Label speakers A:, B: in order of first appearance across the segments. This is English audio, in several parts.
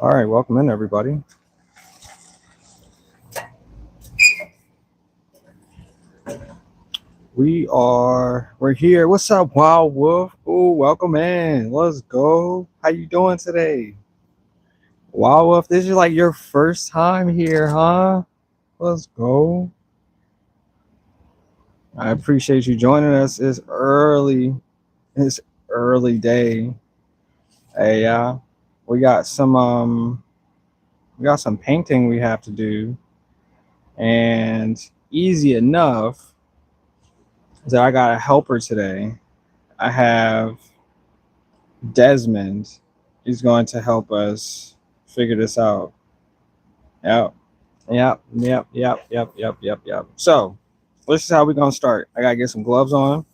A: All right, welcome in, everybody. We're here. What's up, Wild Wolf? Oh, welcome in. Let's go. How you doing today? Wild Wolf, this is like your first time here, huh? Let's go. I appreciate you joining us. It's early. It's early day. Hey, we got some we got some painting we have to do, and easy enough that I got a helper today. I have Desmond is going to help us figure this out. Yep. Yep. So this is how we're gonna start. I gotta get some gloves on.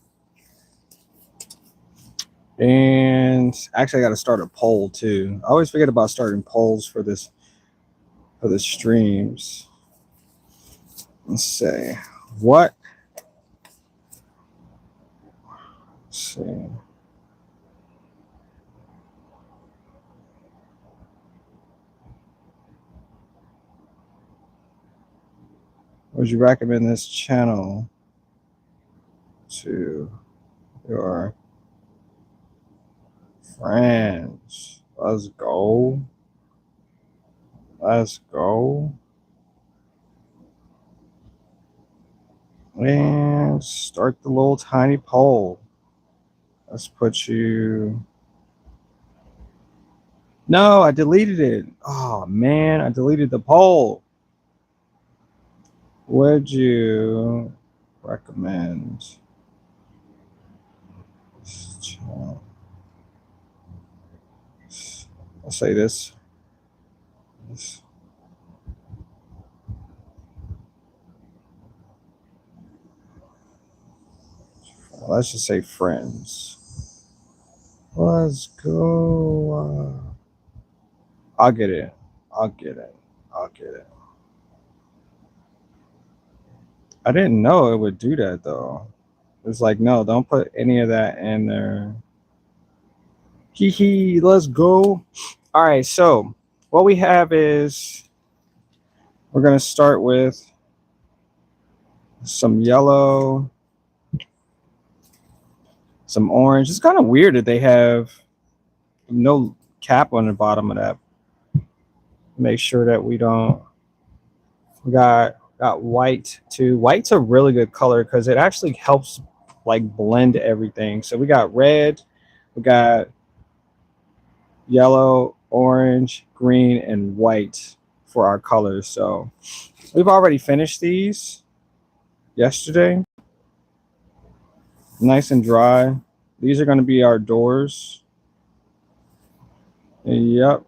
A: And actually I gotta start a poll too. I always forget about starting polls for the streams. Let's see. What let's see. Would you recommend this channel to your friends? Let's go. Let's go. And start the little tiny poll. Let's put you. No, I deleted it. Oh man, I deleted the poll. Would you recommend this channel? I'll say this. Let's just say friends. Let's go. I'll get it. I'll get it. I'll get it. I didn't know it would do that though. It's like, no, don't put any of that in there. Hee hee, let's go. All right, so what we have is we're going to start with some yellow, some orange. It's kind of weird that they have no cap on the bottom of that. Make sure that we got white too. White's a really good color because it actually helps like blend everything. So we got red, we got yellow, orange, green, and white for our colors. So we've already finished these yesterday. Nice and dry. These are going to be our doors. Yep.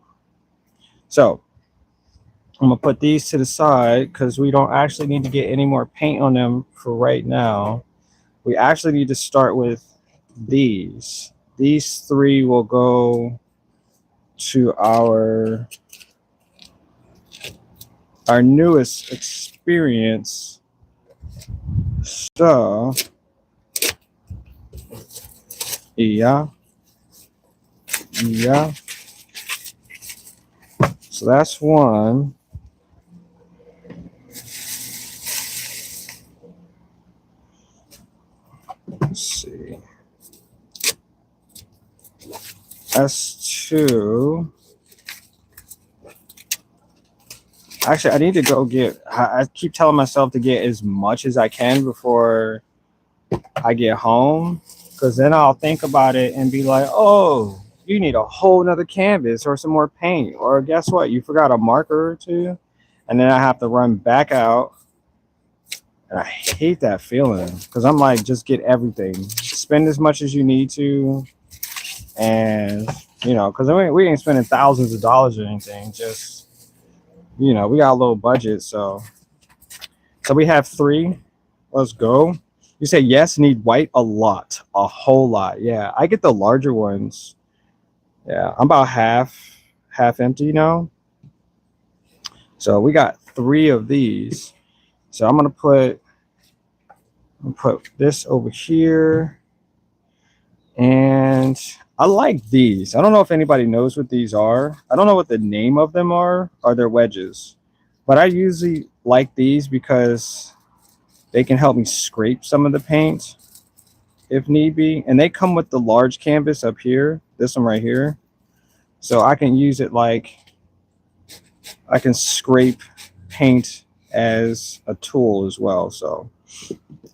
A: So I'm going to put these to the side because we don't actually need to get any more paint on them for right now. We actually need to start with these. These three will go to our newest experience. So yeah. So that's one. Let's see. S2. Actually, I need to go get. I keep telling myself to get as much as I can before I get home, because then I'll think about it and be like, oh, you need a whole nother canvas or some more paint, or guess what, you forgot a marker or two, and then I have to run back out, and I hate that feeling because I'm like, just get everything, spend as much as you need to, and because we ain't spending thousands of dollars or anything, just we got a little budget, so we have three. Let's go. You say yes, need white a lot, a whole lot. Yeah, I get the larger ones. Yeah, I'm about half empty now. So we got three of these. So I'm gonna put this over here, And I like these. I don't know if anybody knows what these are. I don't know what the name of them are. Are they wedges? But I usually like these because they can help me scrape some of the paint if need be. And they come with the large canvas up here, this one right here. So I can use it like I can scrape paint as a tool as well. So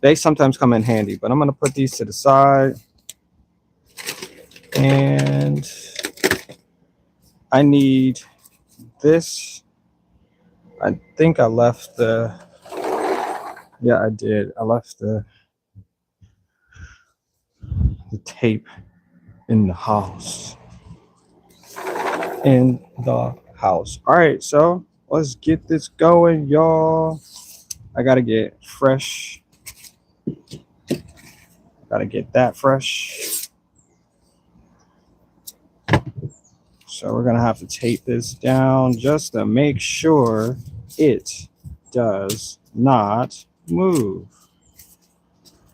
A: they sometimes come in handy, but I'm going to put these to the side. And I need this. I think I left the, yeah, I did. I left the tape in the house. In the house. All right, so let's get this going, y'all. I gotta get fresh. Gotta get that fresh. So we're gonna have to tape this down just to make sure it does not move.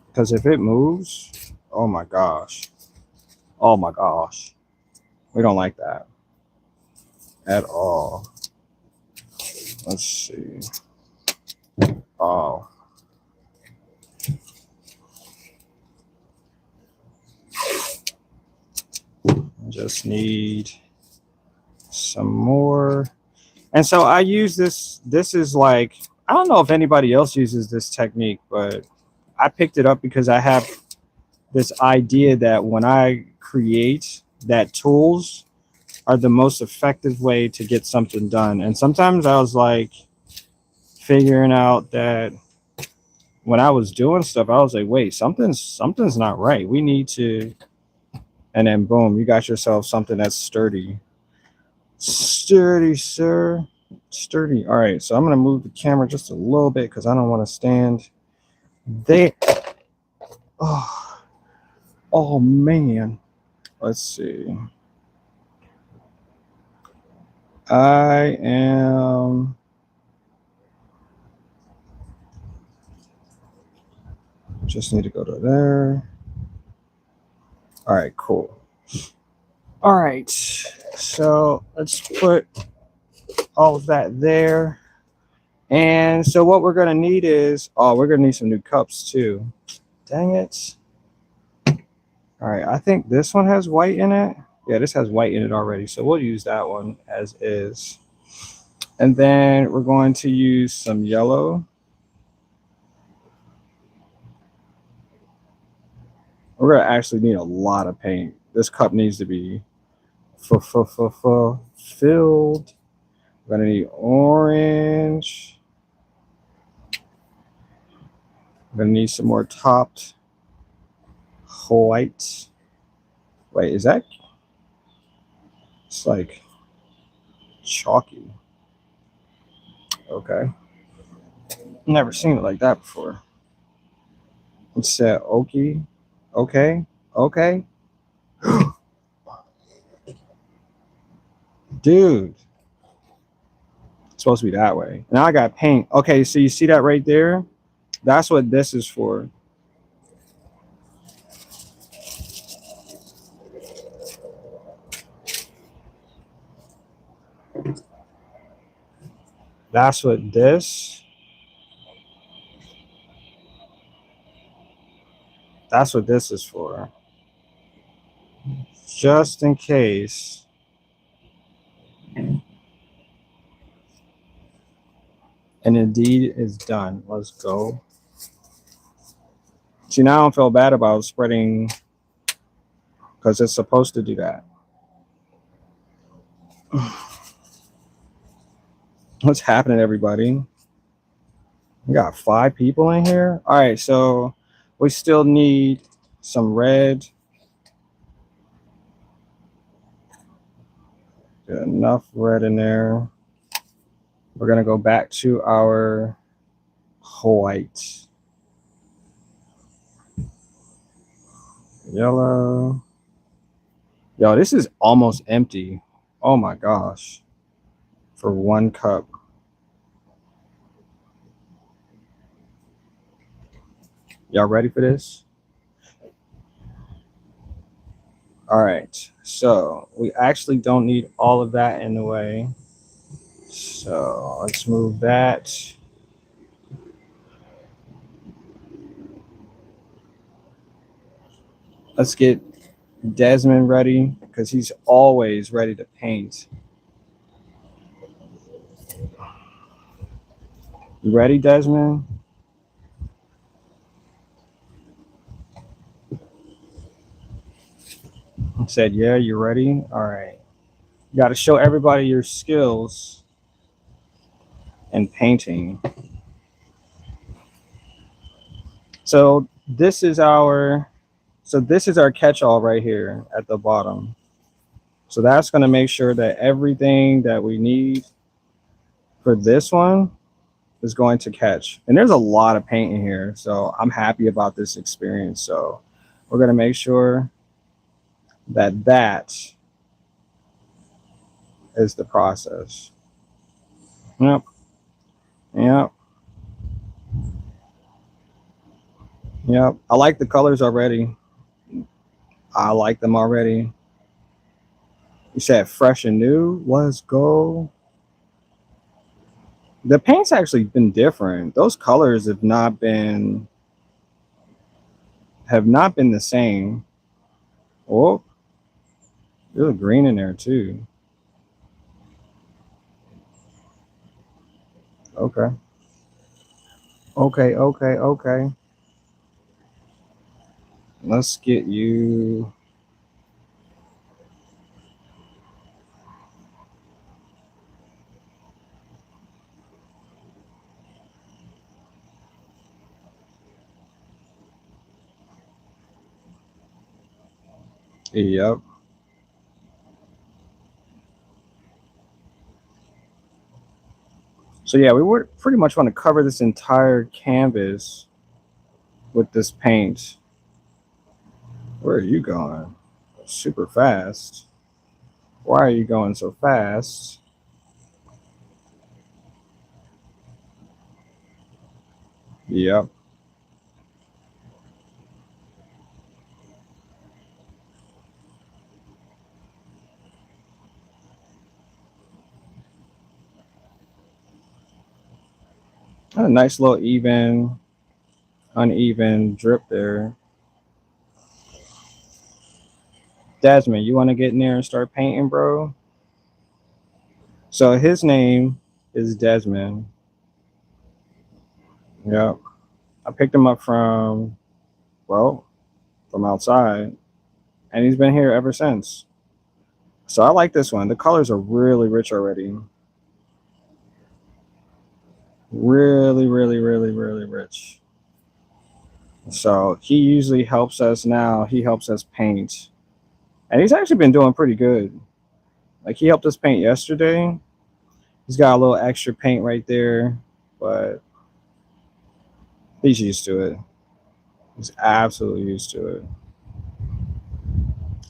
A: Because if it moves, oh my gosh. Oh my gosh. We don't like that at all. Let's see. Oh. Just need some more. And so I use this. This is like, I don't know if anybody else uses this technique, but I picked it up because I have this idea that when I create, that tools are the most effective way to get something done. And sometimes I was like figuring out that when I was doing stuff, I was like, wait, something's not right. We need to, and then boom, you got yourself something that's sturdy. Sturdy, sir. Sturdy. All right, so I'm gonna move the camera just a little bit because I don't want to stand there. Oh, oh man. Let's see. I am just need to go to there. All right, cool. All right, so let's put all of that there. And so what we're gonna need is, oh, we're gonna need some new cups too. Dang it. All right, I think this one has white in it. Yeah, this has white in it already, so we'll use that one as is. And then we're going to use some yellow. We're gonna actually need a lot of paint. This cup needs to be filled. We're gonna need orange. We're gonna need some more topped white. Wait, is that? It's like chalky. Okay. Never seen it like that before. It said oaky. Okay. Okay. Dude. It's supposed to be that way. Now I got paint. Okay, so you see that right there? That's what this is for. That's what this. That's what this is for. Just in case. And indeed is done. Let's go. See, now I don't feel bad about spreading because it's supposed to do that. What's happening, everybody? We got 5 people in here. All right, so we still need some red. Got enough red in there. We're gonna go back to our white. Yellow. Yo, this is almost empty. Oh my gosh. For 1 cup. Y'all ready for this? All right, so we actually don't need all of that in the way. So let's move that. Let's get Desmond ready because he's always ready to paint. You ready, Desmond? He said, yeah, you ready? All right. You got to show everybody your skills in painting. So this is our catch-all right here at the bottom. So that's going to make sure that everything that we need for this one is going to catch. And there's a lot of paint in here, so I'm happy about this experience. So we're going to make sure that that is the process. Yep. Yep. Yep. I like the colors already. I like them already. You said fresh and new. Let's go. The paint's actually been different. Those colors have not been the same. Oh, there's a green in there too. Okay. Okay, okay, okay. Let's get you. Yep. So yeah, we would pretty much want to cover this entire canvas with this paint. Where are you going? Super fast. Why are you going so fast? Yep. A nice little uneven drip there. Desmond, you want to get in there and start painting, bro? So his name is Desmond. Yep. I picked him up from outside, and he's been here ever since. So I like this one. The colors are really rich already. Really, really, really, really rich. So he usually helps us now. He helps us paint. And he's actually been doing pretty good. Like he helped us paint yesterday. He's got a little extra paint right there, but he's used to it. He's absolutely used to it.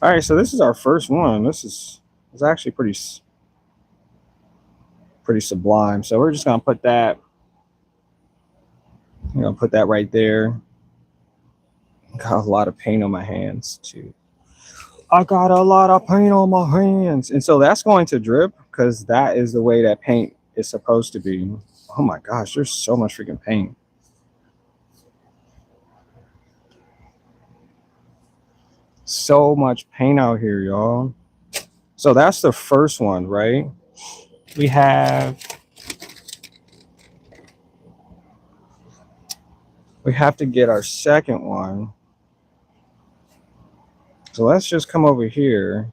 A: All right, so this is our first one. This is actually pretty sublime. So we're just gonna put that. I'm gonna put that right there. Got a lot of paint on my hands too. I got a lot of paint on my hands, and so that's going to drip because that is the way that paint is supposed to be. Oh my gosh, there's so much freaking paint. So much paint out here, y'all. So that's the first one, right? We have to get our second one. So let's just come over here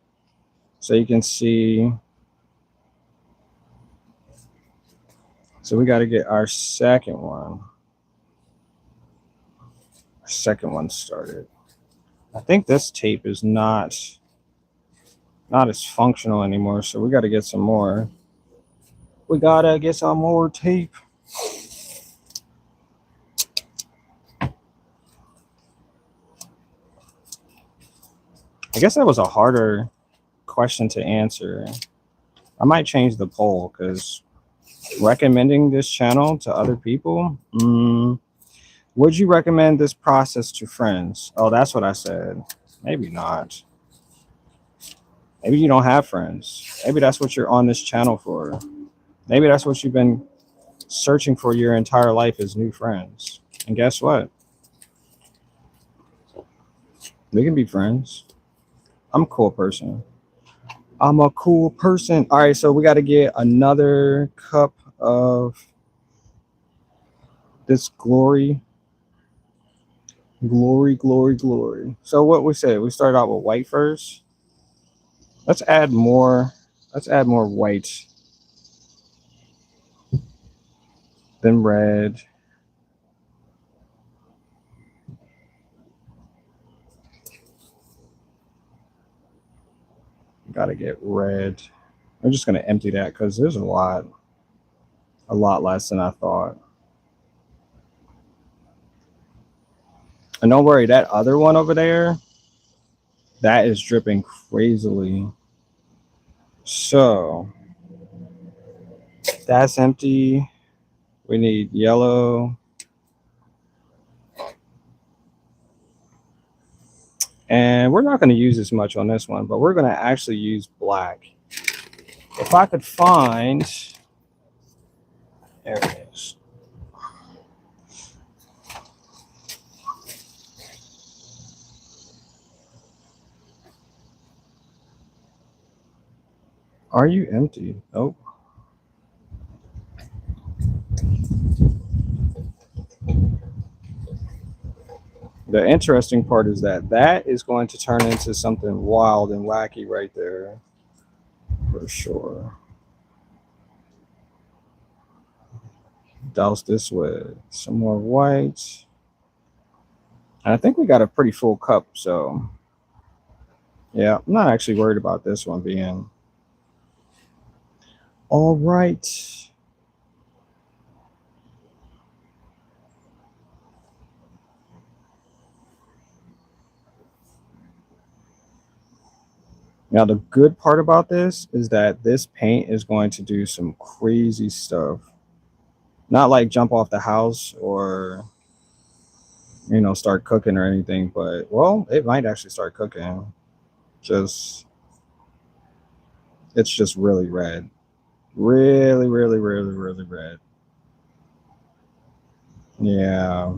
A: so you can see. So we got to get our second one. Our second one started. I think this tape is not as functional anymore, so we got to get some more. We got to get some more tape. I guess that was a harder question to answer. I might change the poll because recommending this channel to other people. Would you recommend this process to friends? Oh, that's what I said. Maybe not. Maybe you don't have friends. Maybe that's what you're on this channel for. Maybe that's what you've been searching for your entire life is new friends. And guess what? We can be friends. I'm a cool person. I'm a cool person. All right, so we got to get another cup of this glory. Glory, glory, glory. So what we said, we started out with white first. Let's add more. Let's add more white than red. Got to get red. I'm just gonna empty that because there's a lot less than I thought. And don't worry, that other one over there, that is dripping crazily. So that's empty. We need yellow. And we're not going to use as much on this one, but we're going to actually use black. If I could find, there it is. Are you empty? Nope. The interesting part is that that is going to turn into something wild and wacky right there, for sure. Douse this with some more white. And I think we got a pretty full cup, so yeah, I'm not actually worried about this one being all right. Now, the good part about this is that this paint is going to do some crazy stuff. Not like jump off the house or, you know, start cooking or anything, but, well, it might actually start cooking. It's just really red. Really, really, really, really red. Yeah.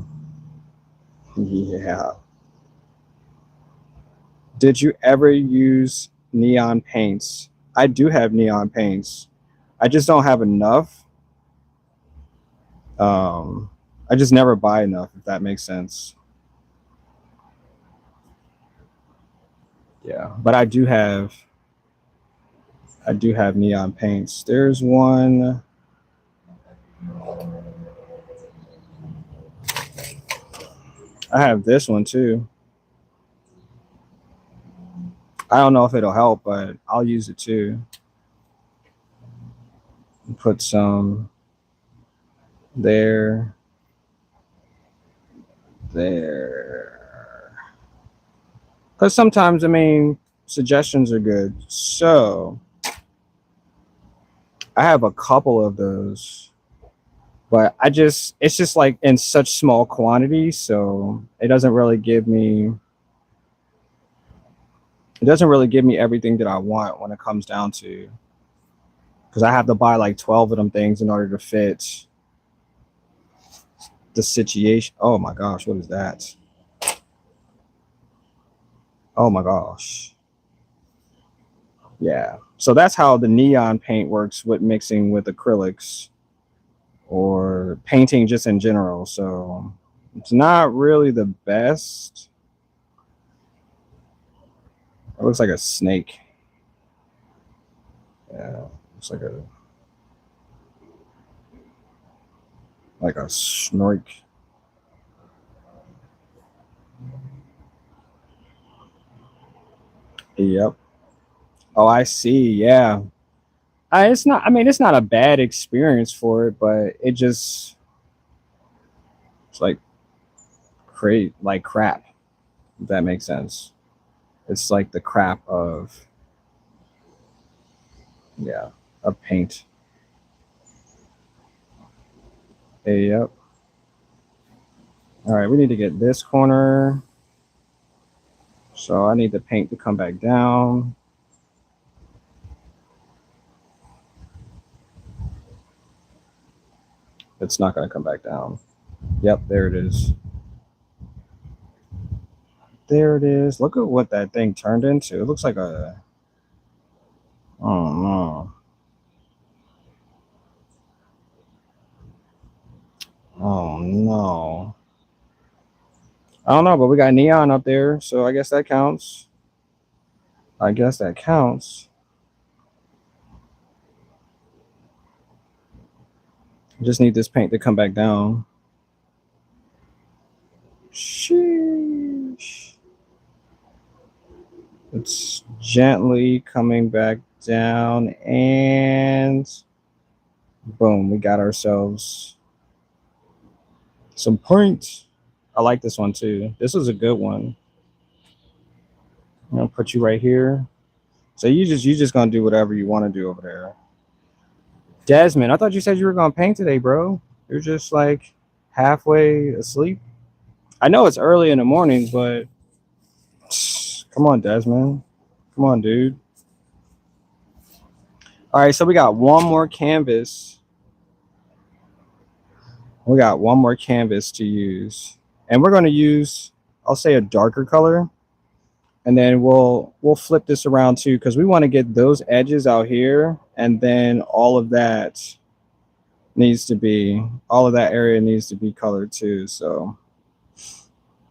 A: Yeah. Did you ever use neon paints? I do have neon paints. I just don't have enough. Um, I just never buy enough, if that makes sense. Yeah, but I do have neon paints. There's one. I have this one too. I don't know if it'll help, but I'll use it too. Put some there, there. Because sometimes, I mean, suggestions are good. So I have a couple of those, but it's just like in such small quantities, so it doesn't really give me everything that I want when it comes down to, because I have to buy like 12 of them things in order to fit the situation. Oh my gosh, what is that? Oh my gosh. Yeah. So that's how the neon paint works with mixing with acrylics or painting just in general. So it's not really the best. It looks like a snake. Yeah. Looks like a snork. Yep. Oh, I see. Yeah. It's not. I mean, it's not a bad experience for it, but it's like crap. If that makes sense. It's like the crap of, yeah, of paint. Yep. All right, we need to get this corner. So I need the paint to come back down. It's not going to come back down. Yep, there it is. There it is. Look at what that thing turned into. It looks like a... Oh, no. Oh, no. I don't know, but we got neon up there, so I guess that counts. I guess that counts. Just need this paint to come back down. Sheesh. It's gently coming back down, and boom, we got ourselves some paint. I like this one too. This was a good one. I'm gonna put you right here. So you just gonna do whatever you want to do over there. Desmond, I thought you said you were gonna paint today, bro. You're just like halfway asleep. I know it's early in the morning, but come on, Desmond. Come on, dude. All right, so we got one more canvas. We got one more canvas to use, and we're going to use, I'll say, a darker color, and then we'll flip this around too, because we want to get those edges out here, and then all of that area needs to be colored too. So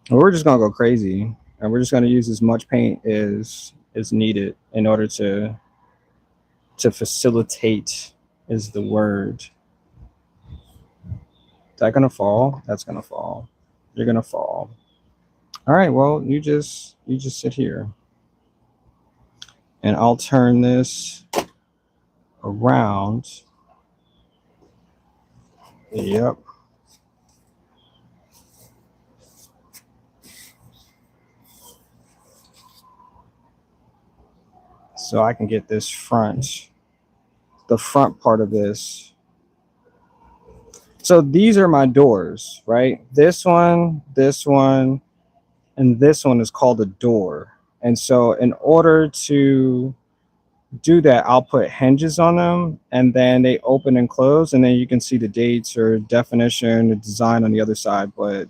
A: we're just gonna go crazy, and we're just going to use as much paint as is needed in order to facilitate is the word. Is that gonna fall? That's gonna fall. You're gonna fall. All right, well, you just sit here, and I'll turn this around. Yep. So I can get this the front part of this. So these are my doors, right? This one, and this one is called a door. And so in order to do that, I'll put hinges on them, and then they open and close, and then you can see the dates or definition, the design on the other side. But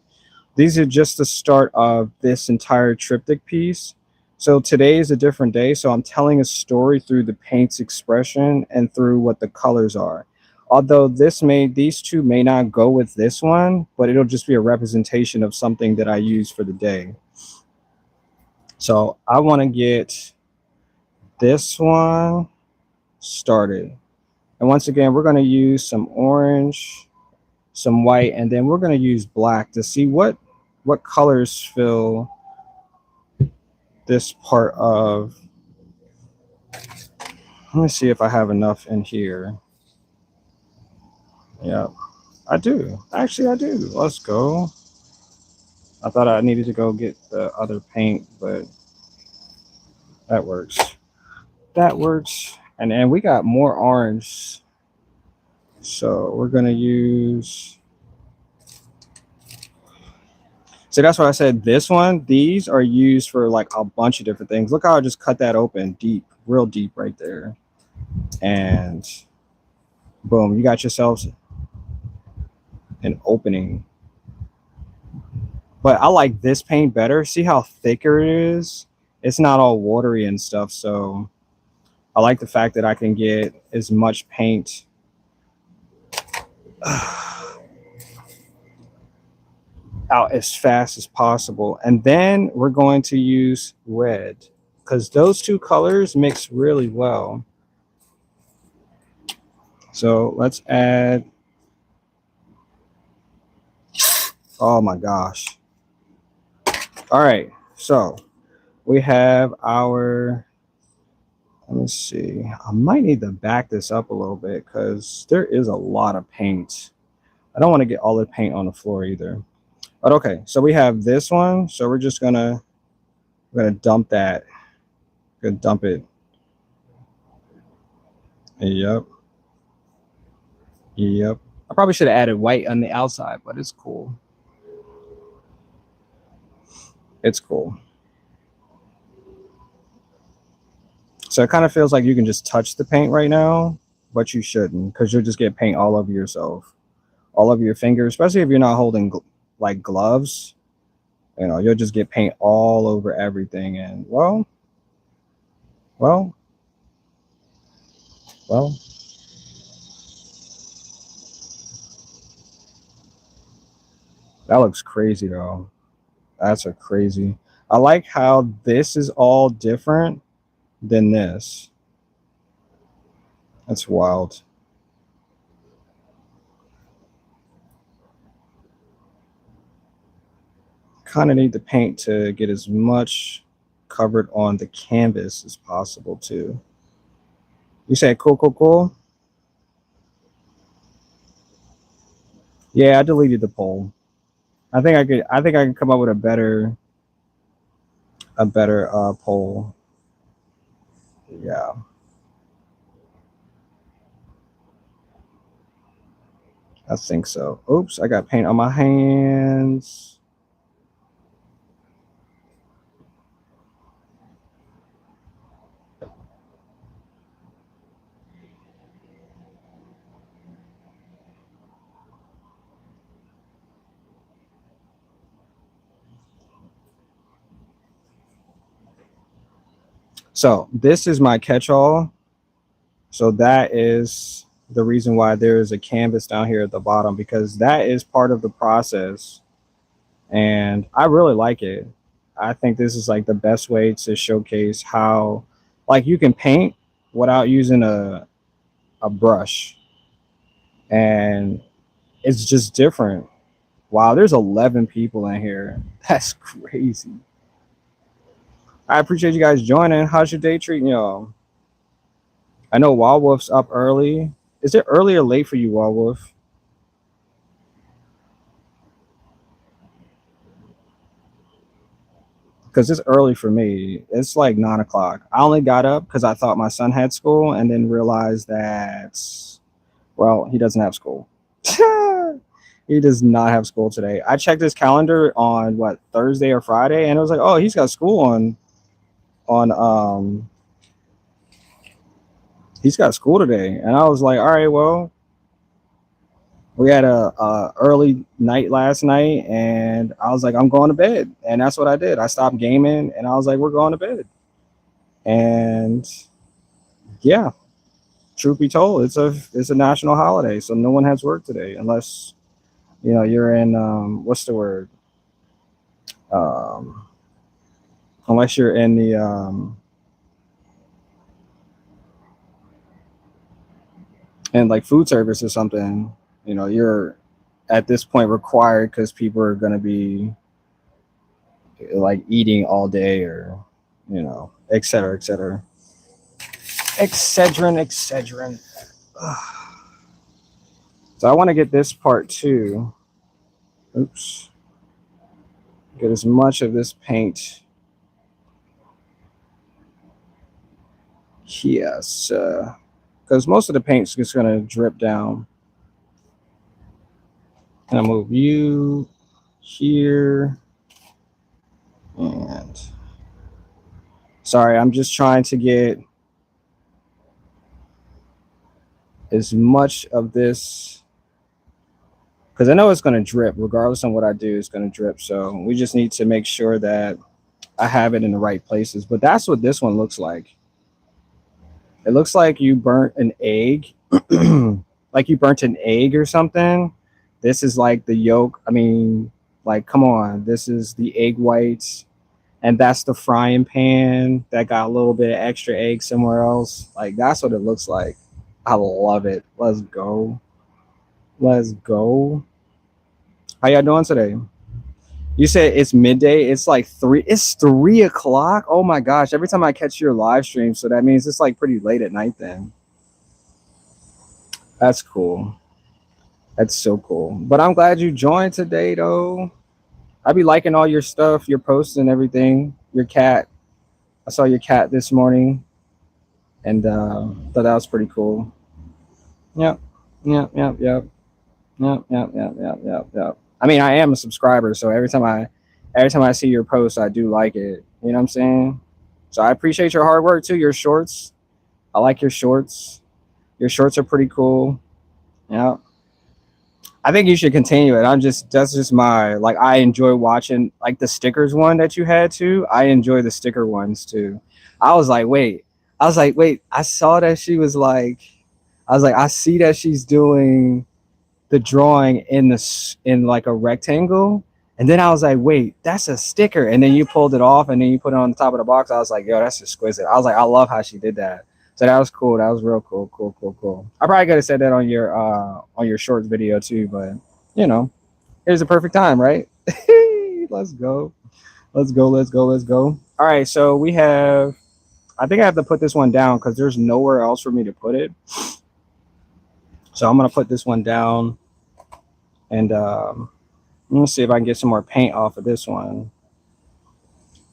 A: these are just the start of this entire triptych piece. So today is a different day, so I'm telling a story through the paint's expression and through what the colors are. Although these two may not go with this one, but it'll just be a representation of something that I use for the day. So I want to get this one started. And once again, we're going to use some orange, some white, and then we're going to use black to see what colors fill this part of. Let me see if I have enough in here. Yeah, I do. Actually, I do. Let's go. I thought I needed to go get the other paint, but that works. That works. And then we got more orange. So we're going to use. So that's why I said this one. These are used for like a bunch of different things. Look how I just cut that open deep, real deep right there. And boom, you got yourselves an opening. But I like this paint better. See how thicker it is? It's not all watery and stuff. So I like the fact that I can get as much paint out as fast as possible. And then we're going to use red, because those two colors mix really well. So let's add. Oh my gosh. All right, so we have our, let me see, I might need to back this up a little bit because there is a lot of paint. I don't want to get all the paint on the floor either. But okay, so we have this one. So we're just gonna dump that. Gonna dump it. Yep. Yep. I probably should have added white on the outside, but it's cool. It's cool. So it kind of feels like you can just touch the paint right now, but you shouldn't, because you'll just get paint all over yourself. all over your fingers, especially if you're not holding like gloves. You know, you'll just get paint all over everything. And well, well, that looks crazy though. That's a crazy. I like how this is all different than this. That's wild. Kind of need the paint to get as much covered on the canvas as possible too. You say cool, cool, cool? Yeah, I deleted the poll. I think I can come up with a better poll. Yeah. I think so. Oops, I got paint on my hands. So this is my catch-all. So that is the reason why there is a canvas down here at the bottom, because that is part of the process. And I really like it. I think this is like the best way to showcase how like you can paint without using a brush. And it's just different. Wow, there's 11 people in here. That's crazy. I appreciate you guys joining. How's your day treating y'all? I know Wild Wolf's up early. Is it early or late for you, Wild Wolf? Because it's early for me. It's like 9 o'clock. I only got up because I thought my son had school and then realized that, well, he doesn't have school. He does not have school today. I checked his calendar on what, Thursday or Friday, and it was like, oh, he's got school on he's got school today. And I was like, all right, well, we had a early night last night, and I was like, I'm going to bed, and that's what I did. I stopped gaming, and I was like, we're going to bed. And yeah, truth be told, it's a national holiday, so no one has work today, unless you're in what's the word? Um, unless you're in the in like food service or something, you're at this point required because people are going to be like eating all day, or et cetera, et cetera, excedrin, excedrin. So I want to get this part too. Oops. Get as much of this paint. Yes. Because most of the paint's just going to drip down. And I'll move you here. And sorry, I'm just trying to get as much of this, because I know it's going to drip regardless of what I do. It's going to drip, so we just need to make sure that I have it in the right places. But that's what this one looks like. It looks like you burnt an egg, like you burnt an egg or something. This is like the yolk. I mean, like, come on, this is the egg whites, and that's the frying pan that got a little bit of extra egg somewhere else. Like, that's what it looks like. I love it. Let's go. Let's go. How y'all doing today? You said it's midday. It's like 3. It's 3 o'clock. Oh my gosh. Every time I catch your live stream, so that means it's like pretty late at night then. That's cool. That's so cool. But I'm glad you joined today though. I be liking all your stuff, your posts and everything. Your cat. I saw your cat this morning, and thought that was pretty cool. Yep. Yep. Yep. Yep. Yep. Yep. Yep. Yep. Yep. Yep. I mean, I am a subscriber, so every time I see your post, I do like it. You know what I'm saying? So I appreciate your hard work too. Your shorts, I like your shorts. Your shorts are pretty cool. Yeah. I think you should continue it. That's just my like I enjoy watching like the stickers one that you had too. I enjoy the sticker ones too. I was like, wait. I was like, wait, I saw that she was like I was like, I see that she's doing the drawing in like a rectangle. And then I was like, wait, that's a sticker. And then you pulled it off and then you put it on the top of the box. I was like, yo, that's exquisite. I was like, I love how she did that. So that was cool. That was real cool. Cool, cool, cool. I probably could have said that on your shorts video too, but you know, here's the perfect time, right? Let's go. Let's go. Let's go. Let's go. All right. So we have I think I have to put this one down because there's nowhere else for me to put it. So I'm gonna put this one down and let me see if I can get some more paint off of this one.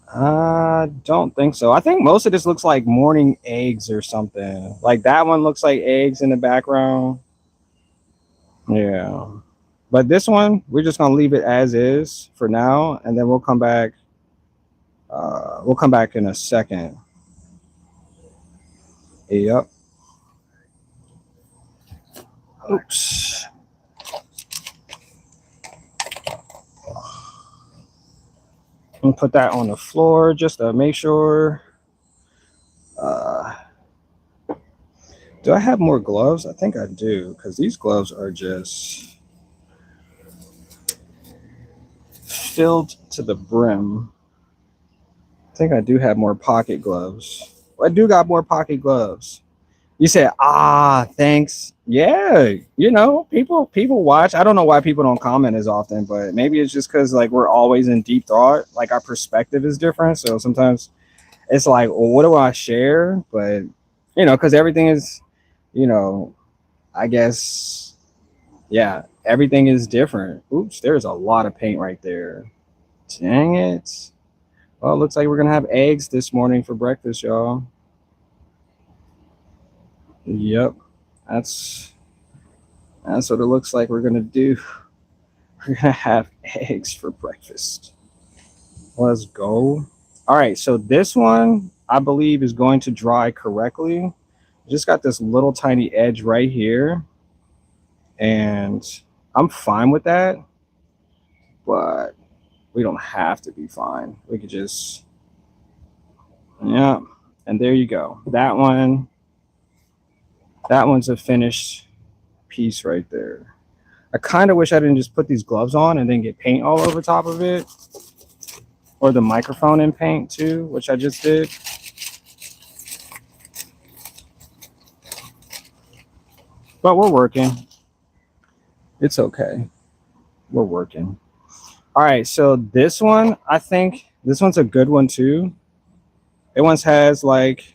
A: I don't think so. I think most of this looks like morning eggs or something. Like that one looks like eggs in the background. Yeah. But this one, we're just gonna leave it as is for now, and then we'll come back. We'll come back in a second. Yep. Oops. I'm gonna put that on the floor just to make sure. Do I have more gloves? I think I do, because these gloves are just filled to the brim. I think I do have more pocket gloves. I do got more pocket gloves. You said, thanks. Yeah, you know, people watch. I don't know why people don't comment as often, but maybe it's just because like we're always in deep thought. Like our perspective is different, so sometimes it's like, well, what do I share? But you know, because everything is, you know, I guess, yeah, everything is different. Oops, there's a lot of paint right there. Dang it. Well, it looks like we're gonna have eggs this morning for breakfast, y'all. Yep, that's what it looks like we're gonna do. We're gonna have eggs for breakfast. Let's go. All right, so this one I believe is going to dry correctly. Just got this little tiny edge right here, and I'm fine with that, but we don't have to be fine. We could just, yeah, and there you go. That one's a finished piece right there. I kind of wish I didn't just put these gloves on and then get paint all over top of it, or the microphone in paint too, which I just did. But we're working. It's okay. We're working. All right, so this one, I think this one's a good one too. It once has like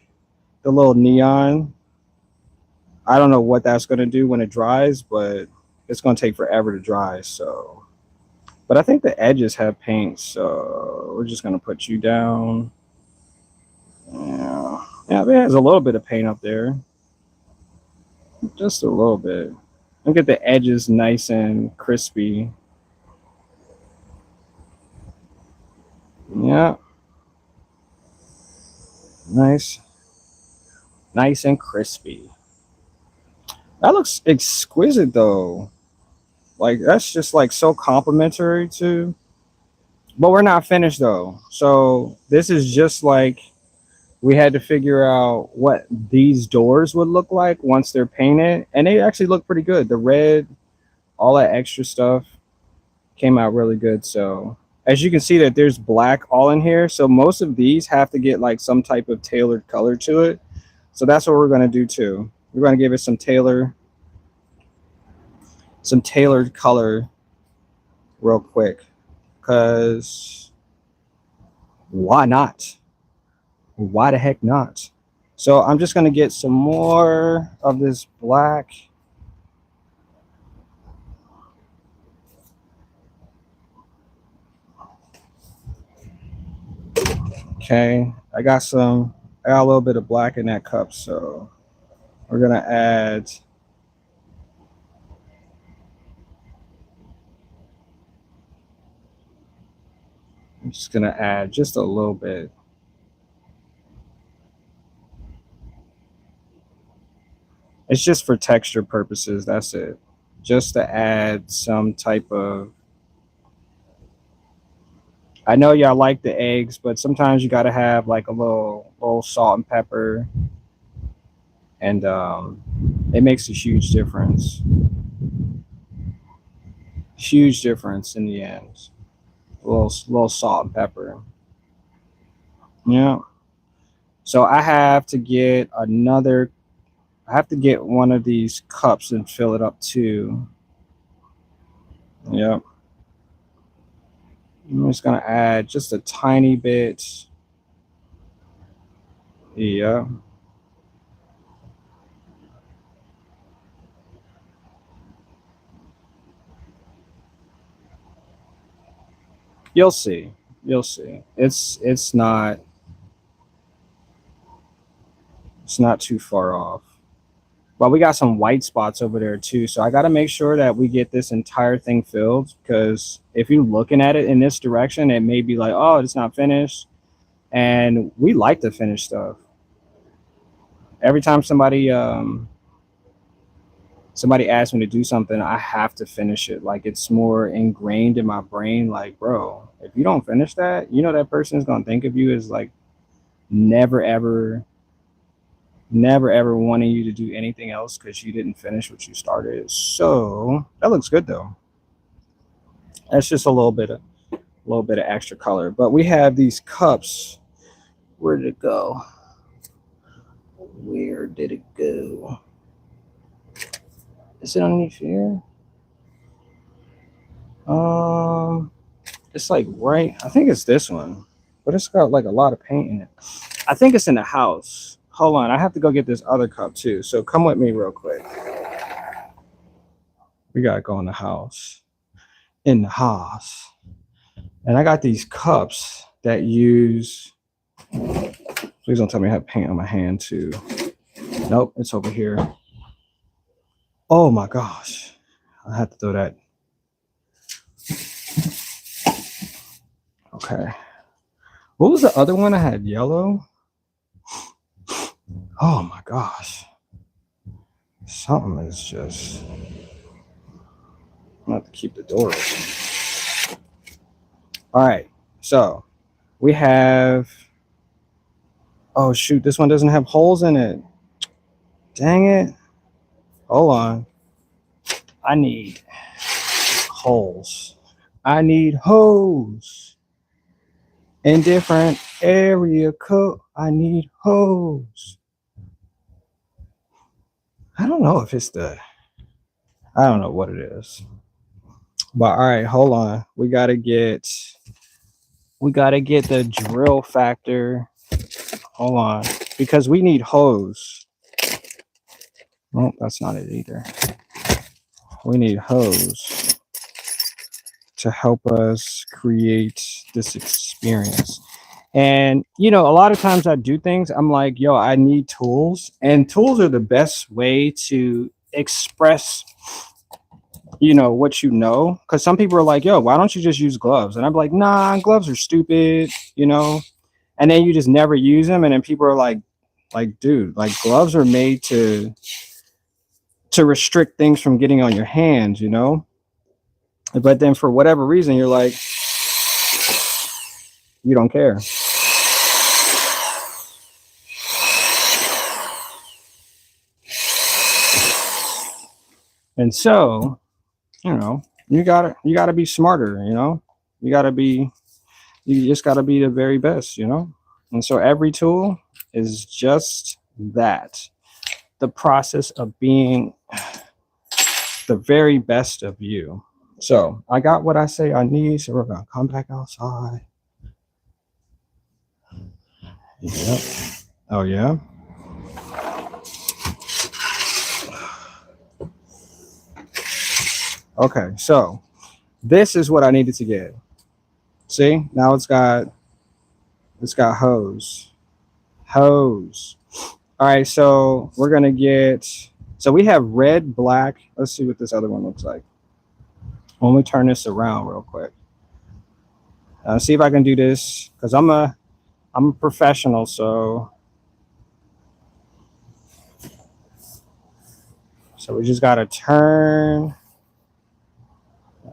A: the little neon. I don't know what that's going to do when it dries, but it's going to take forever to dry. So, but I think the edges have paint, so we're just going to put you down. Yeah, yeah, it has a little bit of paint up there, just a little bit. And get the edges nice and crispy. Yeah, nice, nice and crispy. That looks exquisite though. Like that's just like so complimentary to. But we're not finished though. So this is just like we had to figure out what these doors would look like once they're painted, and they actually look pretty good. The red, all that extra stuff came out really good. So as you can see that there's black all in here, so most of these have to get like some type of tailored color to it. So that's what we're going to do too. We're going to give it some tailored color real quick, because why not? Why the heck not? So I'm just going to get some more of this black. Okay, I got a little bit of black in that cup, so we're going to add I'm just going to add just a little bit. It's just for texture purposes. That's it. just to add some type of, I know y'all like the eggs, but sometimes you got to have like a little salt and pepper, and it makes a huge difference in the end. A little salt and pepper. Yeah. So I have to get one of these cups and fill it up too. Yep. I'm just gonna add just a tiny bit. Yeah. You'll see. You'll see. It's not too far off. But we got some white spots over there too. So I got to make sure that we get this entire thing filled, because if you're looking at it in this direction, it may be like, oh, it's not finished. And we like to finish stuff. Every time somebody asks me to do something, I have to finish it. Like, it's more ingrained in my brain. Like, bro, if you don't finish that, that person is going to think of you as like never ever never ever wanting you to do anything else because you didn't finish what you started. So that looks good though. That's just a little bit of extra color. But we have these cups. Where did it go? Where did it go? Is it underneath here? Um, it's like right. I think it's this one, but it's got like a lot of paint in it. I think it's in the house. Hold on, I have to go get this other cup too. So come with me real quick. We gotta go in the house. In the house. And I got these cups that use. Please don't tell me I have paint on my hand too. Nope, it's over here. Oh my gosh. I have to throw that. Okay. What was the other one I had? Yellow? Oh my gosh. Something is just. I'm gonna have to keep the door open. All right. So we have. Oh shoot, this one doesn't have holes in it. Dang it. Hold on. I need holes. I need hose. In different area code, I need hose. I don't know if it's I don't know what it is. But all right, hold on. We gotta get the drill factor. Hold on. Because we need hose. Well, that's not it either. We need hose to help us create this experience. And a lot of times I do things, I'm like, yo, I need tools. And tools are the best way to express, what Because some people are like, yo, why don't you just use gloves? And I'm like, nah, gloves are stupid. And then you just never use them. And then people are like, dude, like gloves are made to restrict things from getting on your hands. But then for whatever reason, you're like, you don't care. And so, you gotta be smarter. You just gotta be the very best. And so every tool is just that, the process of being the very best of you. So I got what I say I need. So we're gonna come back outside. Yep. Oh yeah. Okay, so this is what I needed to get. See, now it's got hose. Hose. All right, so we're gonna get. So we have red, black. Let's see what this other one looks like. Let me turn this around real quick. See if I can do this, because I'm a professional. So we just gotta turn.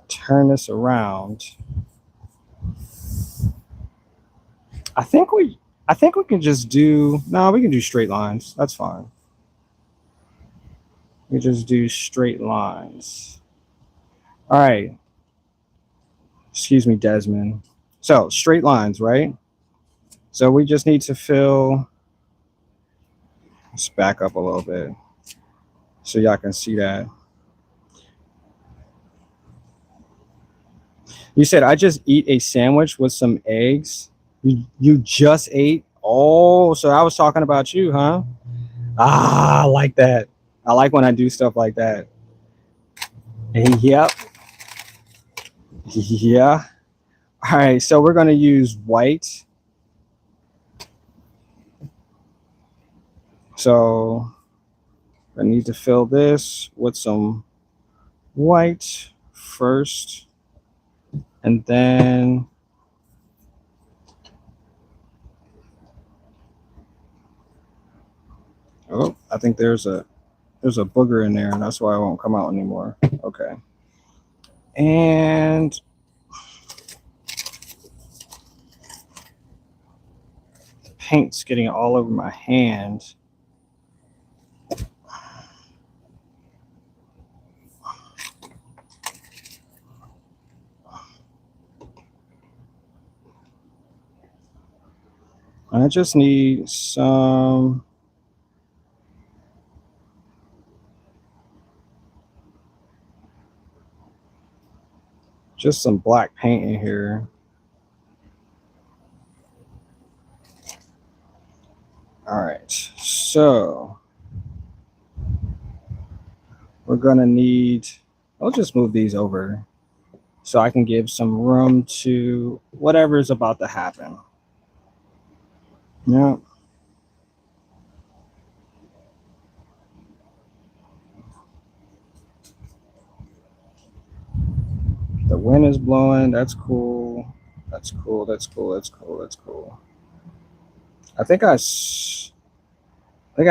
A: turn this around. I think we can just do, no, we can do straight lines. That's fine. We just do straight lines. All right. Excuse me, Desmond. So straight lines, right? So we just need to fill, let's back up a little bit so y'all can see that. You said I just eat a sandwich with some eggs. You just ate? Oh, so I was talking about you, huh? Ah, I like that. I like when I do stuff like that. Yep. Yeah. All right, so we're gonna use white. So I need to fill this with some white first, and then oh, I think there's a booger in there, and that's why it won't come out anymore. Okay, and the paint's getting all over my hand. I just need some, just some black paint in here. All right, so we're gonna need, I'll just move these over so I can give some room to whatever is about to happen. Yeah. The wind is blowing. That's cool. That's cool. That's cool. That's cool. That's cool. I think I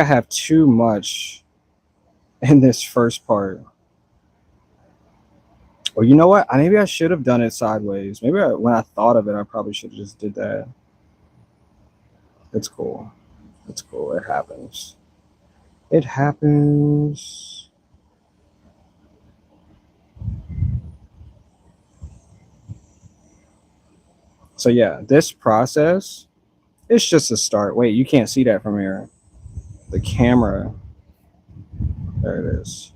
A: have too much in this first part. Or you know what? Maybe I should have done it sideways. Maybe when I thought of it, I probably should have just did that. It's cool. It's cool. It happens. It happens. So yeah, this process, it's just a start. Wait, you can't see that from here. The camera. There it is.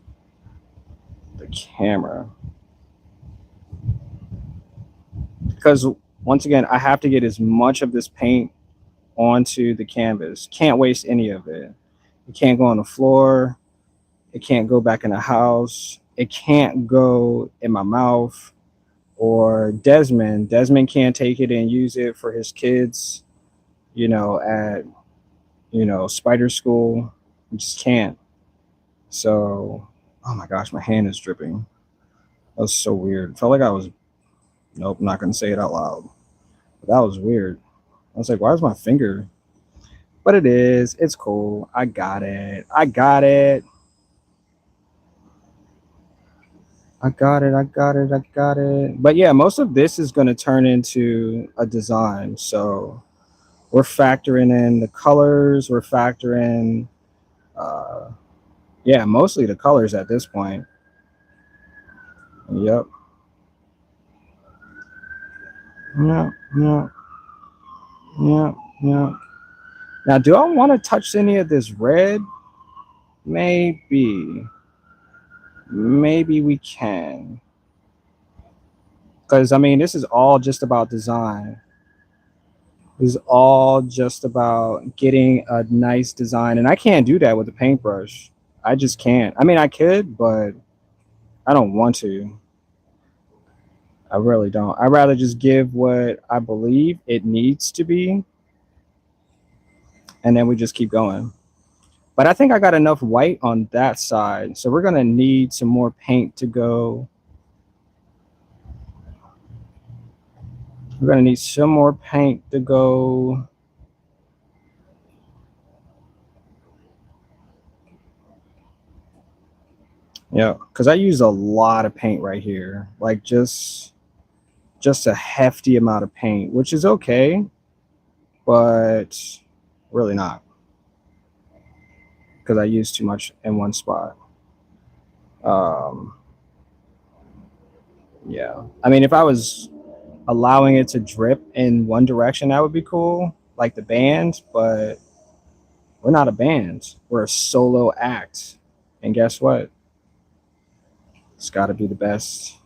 A: The camera. Because once again, I have to get as much of this paint onto the canvas. Can't waste any of it. It can't go on the floor. It can't go back in the house. It can't go in my mouth. Or Desmond can't take it and use it for his kids, at, spider school. You just can't. So, oh my gosh, my hand is dripping. That was so weird. Felt like I was, nope, not going to say it out loud. But that was weird. I was like, why is my finger? But it is. It's cool. I got it. I got it. I got it. I got it. I got it. But yeah, most of this is going to turn into a design. So we're factoring in the colors. We're factoring, yeah, mostly the colors at this point. Yep. Yeah. Yeah. Yeah. Yeah. Now, do I want to touch any of this red? Maybe. Maybe we can. Because, I mean, this is all just about design. This is all just about getting a nice design. And I can't do that with a paintbrush. I just can't. I mean, I could, but I don't want to. I really don't. I'd rather just give what I believe it needs to be, and then we just keep going. But I think I got enough white on that side. So we're going to need some more paint to go. We're going to need some more paint to go. Yeah, because I use a lot of paint right here, like just a hefty amount of paint, which is okay, but really not because I use too much in one spot. Um, yeah, I mean, if I was allowing it to drip in one direction, that would be cool, like the band. But we're not a band; we're a solo act, and guess what? It's got to be the best,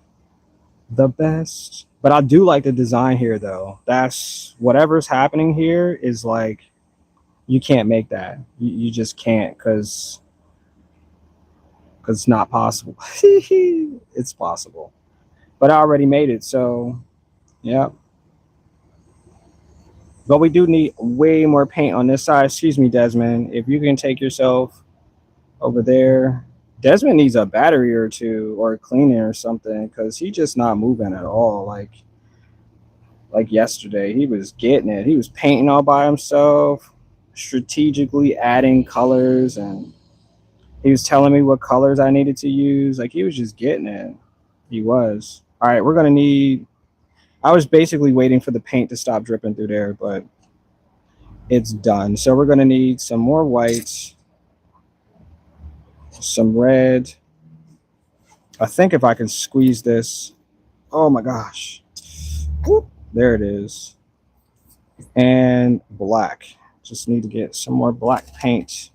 A: the best. But I do like the design here, though. That's whatever's happening here is like you can't make that. You just can't because it's not possible. It's possible, but I already made it, so yeah. But we do need way more paint on this side. Excuse me, Desmond. If you can take yourself over there. Desmond needs a battery or two or a cleaner or something because he's just not moving at all. Like yesterday, he was getting it. He was painting all by himself, strategically adding colors, and he was telling me what colors I needed to use. Like he was just getting it. He was. All right, we're gonna need. I was basically waiting for the paint to stop dripping through there, but it's done. So we're gonna need some more whites, some red. I think if I can squeeze this, oh my gosh, whoop, there it is, and black. Just need to get some more black paint.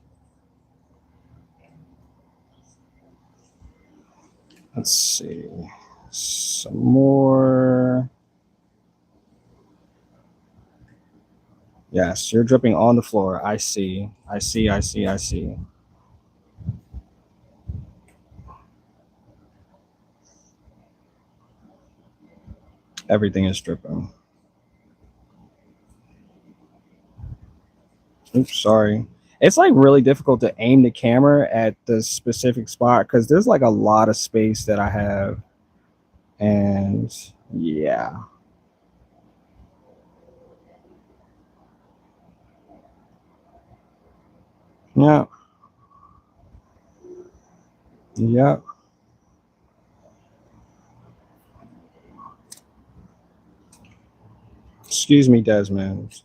A: Let's see, some more. Yes, you're dripping on the floor. I see. I see. I see. I see. Everything is dripping. Oops, sorry. It's like really difficult to aim the camera at the specific spot because there's like a lot of space that I have. And yeah. Yeah. Yeah. Excuse me, Desmond.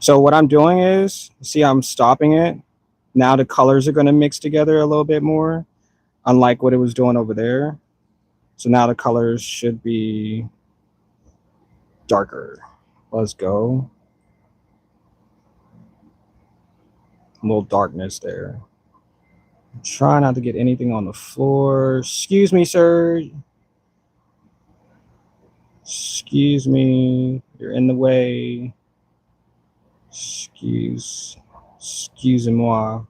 A: So what I'm doing is, see, I'm stopping it. Now the colors are going to mix together a little bit more, unlike what it was doing over there. So now the colors should be darker. Let's go. A little darkness there. Try not to get anything on the floor. Excuse me, sir. Excuse me. You're in the way. Excuse-moi.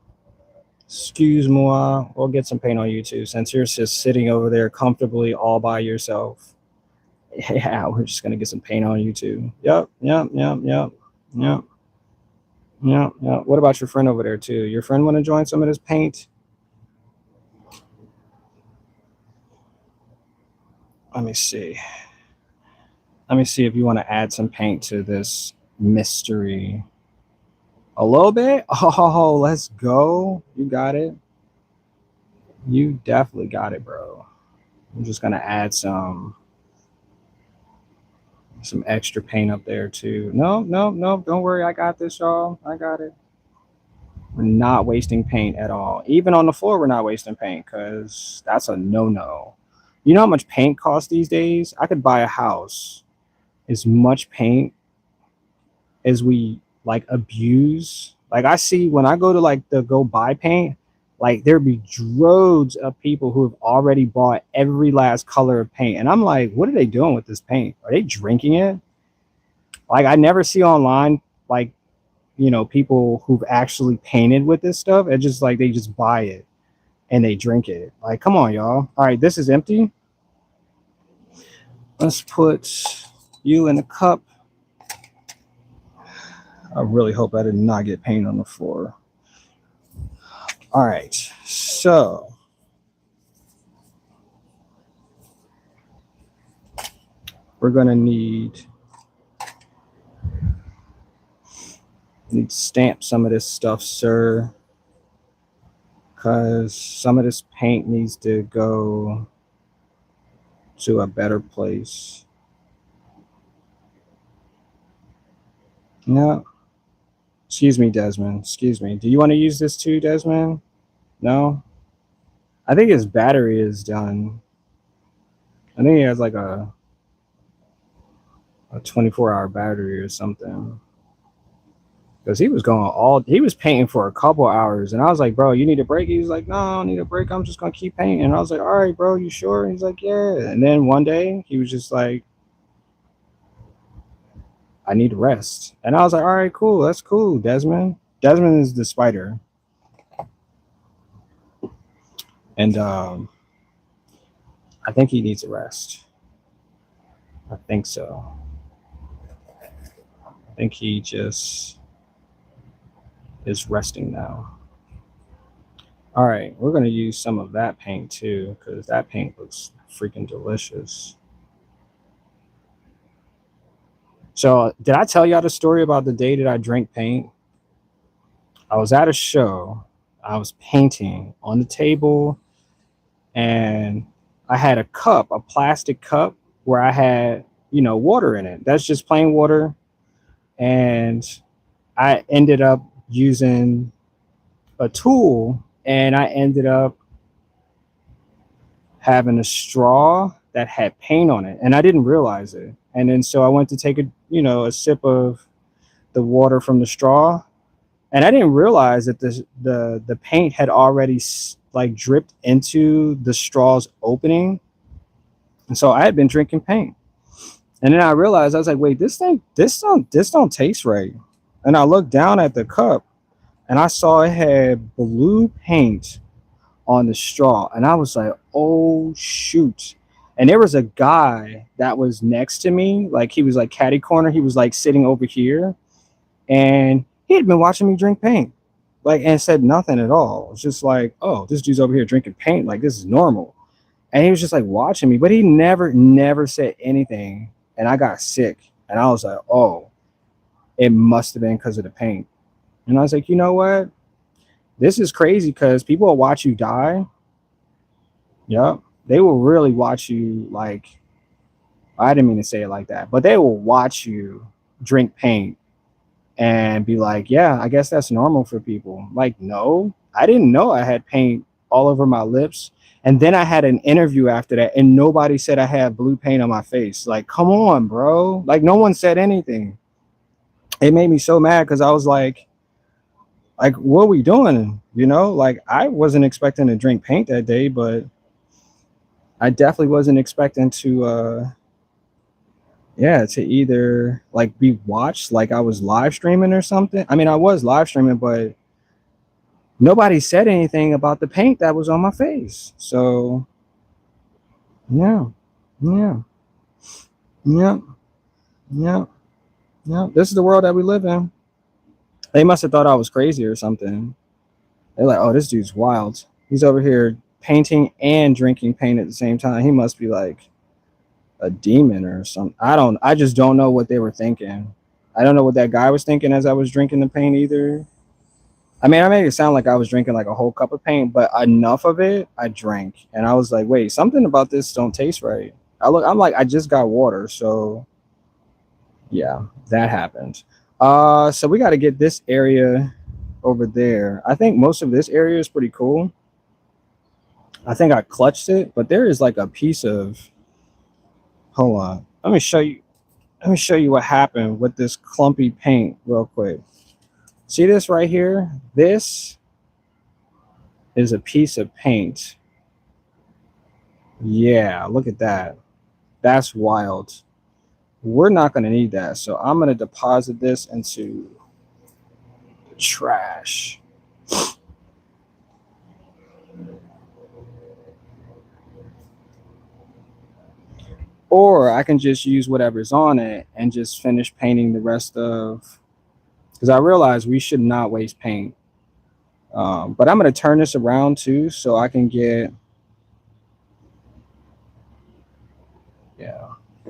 A: Excuse-moi. We'll get some paint on you too, since you're just sitting over there comfortably all by yourself. Yeah, we're just gonna get some paint on you too. Yep, yep, yep, yep, yep, yep, yep. What about your friend over there too? Your friend want to join some of this paint? Let me see. Let me see if you want to add some paint to this mystery. A little bit? Oh, let's go. You got it. You definitely got it, bro. I'm just gonna add some extra paint up there too. No, no, no, don't worry. I got this, y'all. I got it. We're not wasting paint at all. Even on the floor, we're not wasting paint because that's a no-no. You know how much paint costs these days? I could buy a house as much paint as we like abuse. Like I see when I go to like the go buy paint, like there'd be droves of people who have already bought every last color of paint. And I'm like, what are they doing with this paint? Are they drinking it? Like I never see online like, people who've actually painted with this stuff. It's just like they just buy it and they drink it. Like, come on, y'all. All right, this is empty. Let's put you in a cup. I really hope I did not get paint on the floor. All right, so we're gonna need to stamp some of this stuff, sir, because some of this paint needs to go to a better place. No. Excuse me, Desmond. Excuse me. Do you want to use this too, Desmond? No? I think his battery is done. I think he has like a 24-hour battery or something. Because he was painting for a couple hours. And I was like, bro, you need a break? He was like, no, I don't need a break. I'm just going to keep painting. And I was like, all right, bro, you sure? He's like, yeah. And then one day he was just like, I need to rest. And I was like, all right, cool. That's cool, Desmond. Desmond is the spider. And I think he needs a rest. I think so. I think he just is resting now. All right, we're going to use some of that paint too, because that paint looks freaking delicious. So did I tell y'all the story about the day that I drank paint? I was at a show. I was painting on the table, and I had a cup, a plastic cup, where I had, water in it. That's just plain water. And I ended up using a tool, and I ended up having a straw that had paint on it, and I didn't realize it. And then so I went to take a sip of the water from the straw, and I didn't realize that the paint had already like dripped into the straw's opening. And so I had been drinking paint, and then I realized, I was like, wait, this don't taste right. And I looked down at the cup, and I saw it had blue paint on the straw, and I was like, oh shoot. And there was a guy that was next to me, like he was like catty corner, he was like sitting over here, and he had been watching me drink paint, like, and said nothing at all. It's just like, oh, this dude's over here drinking paint, like this is normal. And he was just like watching me, but he never said anything. And I got sick, and I was like, oh, it must have been because of the paint. And I was like, you know what, this is crazy, because people will watch you die. Yep. They will really watch you, like, I didn't mean to say it like that, but they will watch you drink paint and be like, yeah, I guess that's normal for people. Like, no, I didn't know I had paint all over my lips. And then I had an interview after that, and nobody said I had blue paint on my face. Like, come on, bro. Like, no one said anything. It made me so mad, because I was like, what are we doing? Like, I wasn't expecting to drink paint that day, but I definitely wasn't expecting to to either like be watched, like I was live streaming or something. I mean, I was live streaming, but nobody said anything about the paint that was on my face. So yeah, yeah, yeah, yeah, yeah. This is the world that we live in. They must have thought I was crazy or something. They're like, oh, this dude's wild. He's over here painting and drinking paint at the same time. He must be like a demon or something. I just don't know what they were thinking. I don't know what that guy was thinking as I was drinking the paint either. I mean, I made it sound like I was drinking like a whole cup of paint, but enough of it I drank. And I was like, wait, something about this don't taste right. I'm like, I just got water. So yeah, that happened. So we got to get this area over there. I think most of this area is pretty cool. I think I clutched it, but there is like a piece of, hold on. Let me show you what happened with this clumpy paint real quick. See this right here? This is a piece of paint. Yeah, look at that. That's wild. We're not going to need that. So I'm going to deposit this into the trash. Or I can just use whatever's on it and just finish painting the rest of, because I realize we should not waste paint. But I'm going to turn this around too, so I can get,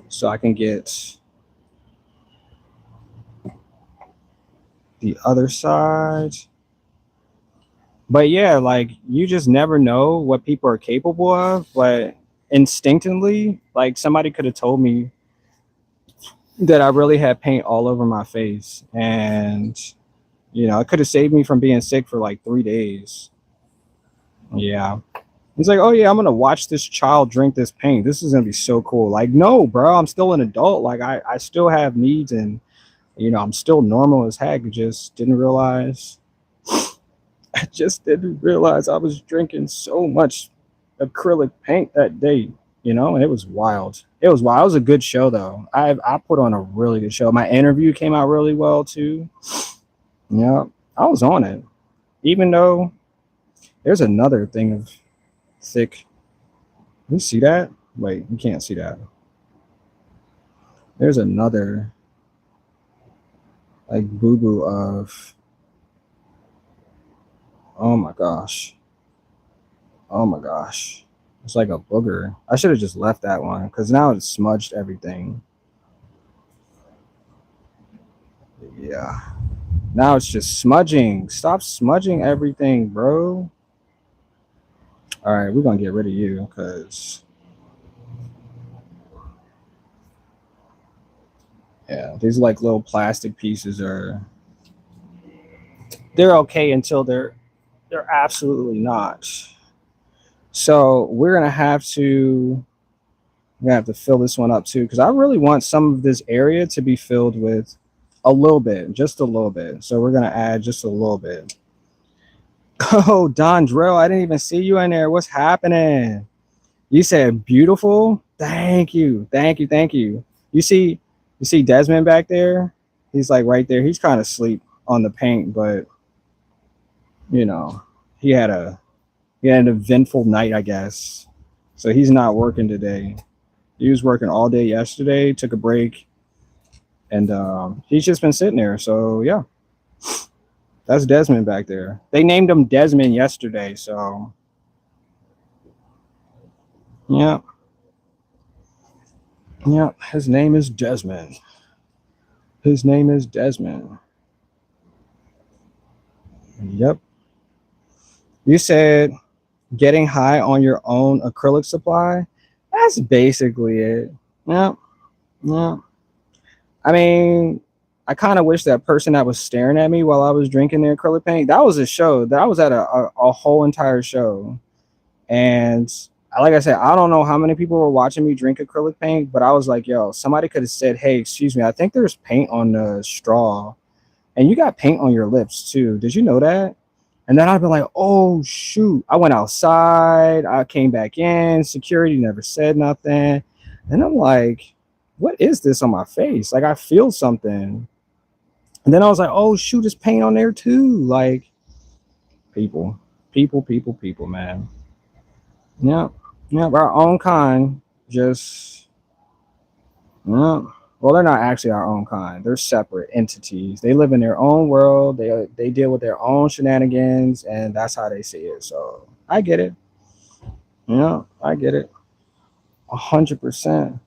A: so I can get the other side. But yeah, like you just never know what people are capable of. But instinctively, like somebody could have told me that I really had paint all over my face, and it could have saved me from being sick for like 3 days. Yeah. He's like, oh yeah, I'm gonna watch this child drink this paint. This is gonna be so cool. Like, no, bro, I'm still an adult. Like, I still have needs, and I'm still normal as heck. Just didn't realize. I just didn't realize I was drinking so much acrylic paint that day. And it was wild. It was wild. It was a good show though. I put on a really good show. My interview came out really well too. Yeah, I was on it. Even though there's another thing of thick. You see that? Wait, you can't see that. There's another like boo boo of. Oh my gosh. Oh my gosh. It's like a booger. I should have just left that one because now it's smudged everything. Yeah. Now it's just smudging. Stop smudging everything, bro. All right, we're gonna get rid of you because yeah, these like little plastic pieces they're okay until they're absolutely not. So we're gonna have to fill this one up too because I really want some of this area to be filled with a little bit, just a little bit. So we're gonna add just a little bit. Oh, Don Drill, I didn't even see you in there. What's happening? You said beautiful. Thank you, thank you, thank you. You see Desmond back there? He's like right there. He's kind of asleep on the paint, but you know, he had a he had an eventful night, I guess. So he's not working today. He was working all day yesterday. Took a break, and he's just been sitting there. So yeah, that's Desmond back there. They named him Desmond yesterday. So yeah, yeah. His name is Desmond. His name is Desmond. Yep. You said getting high on your own acrylic supply. That's basically it. Yeah, yeah. I mean, I kind of wish that person that was staring at me while I was drinking their acrylic paint. That was a show. That was at a whole entire show. And like I said, I don't know how many people were watching me drink acrylic paint, but I was like, yo, somebody could have said, hey, excuse me, I think there's paint on the straw. And you got paint on your lips too. Did you know that? And then I'd be like, oh, shoot. I went outside. I came back in. Security never said nothing. And I'm like, what is this on my face? Like, I feel something. And then I was like, oh, shoot, there's paint on there too. Like, people, people, man. Yeah. Yeah. Our own kind just, yeah. Well, they're not actually our own kind. They're separate entities. They live in their own world. They deal with their own shenanigans, and that's how they see it. So I get it. Yeah, I get it. 100%.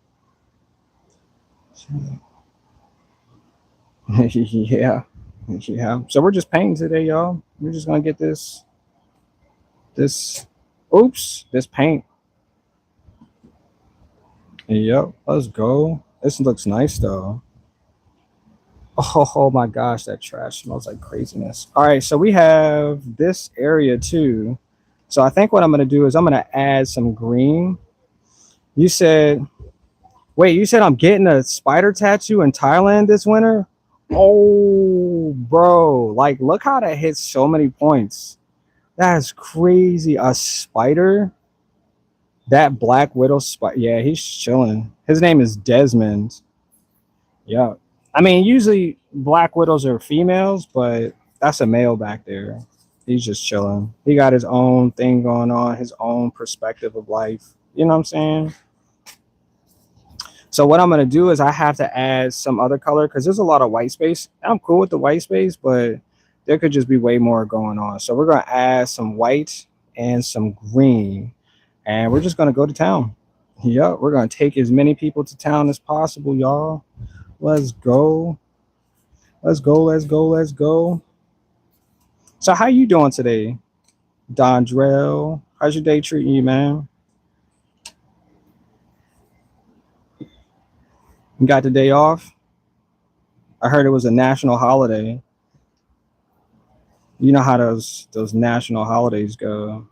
A: Yeah, yeah. So we're just painting today, y'all. We're just gonna get this. Oops, this paint. Yep, let's go. This looks nice though. Oh my gosh, that trash smells like craziness. All right, so we have this area too. So I think what I'm gonna do is I'm gonna add some green. You said, wait, you said I'm getting a spider tattoo in Thailand this winter? Oh, bro, like look how that hits so many points. That's crazy. A spider? That Black Widow spider? Yeah, he's chilling. His name is Desmond. Yeah. I mean, usually Black Widows are females, but that's a male back there. He's just chilling. He got his own thing going on, his own perspective of life. You know what I'm saying? So what I'm gonna do is I have to add some other color because there's a lot of white space. I'm cool with the white space, but there could just be way more going on. So we're gonna add some white and some green, and we're just gonna go to town. Yep, we're gonna take as many people to town as possible, y'all. Let's go. Let's go. Let's go. Let's go. So how you doing today? Dondrell, how's your day treating you, man? You got the day off? I heard it was a national holiday. You know how those national holidays go,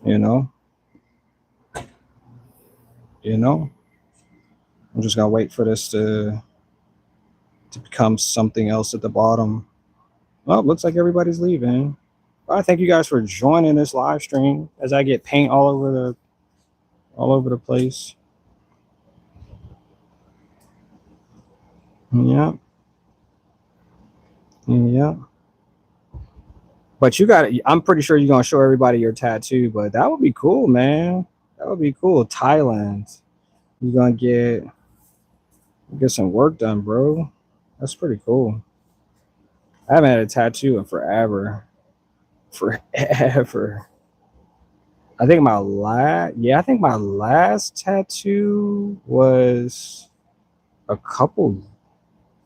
A: you know? You know? I'm just gonna wait for this to become something else at the bottom. Well, it looks like everybody's leaving. Well, I thank you guys for joining this live stream as I get paint all over the place. Yeah. Yeah. But you got I'm pretty sure you're gonna show everybody your tattoo, but that would be cool, man. That would be cool. Thailand. You're gonna get some work done, bro. That's pretty cool. I haven't had a tattoo in forever. Forever. I think my last tattoo was a couple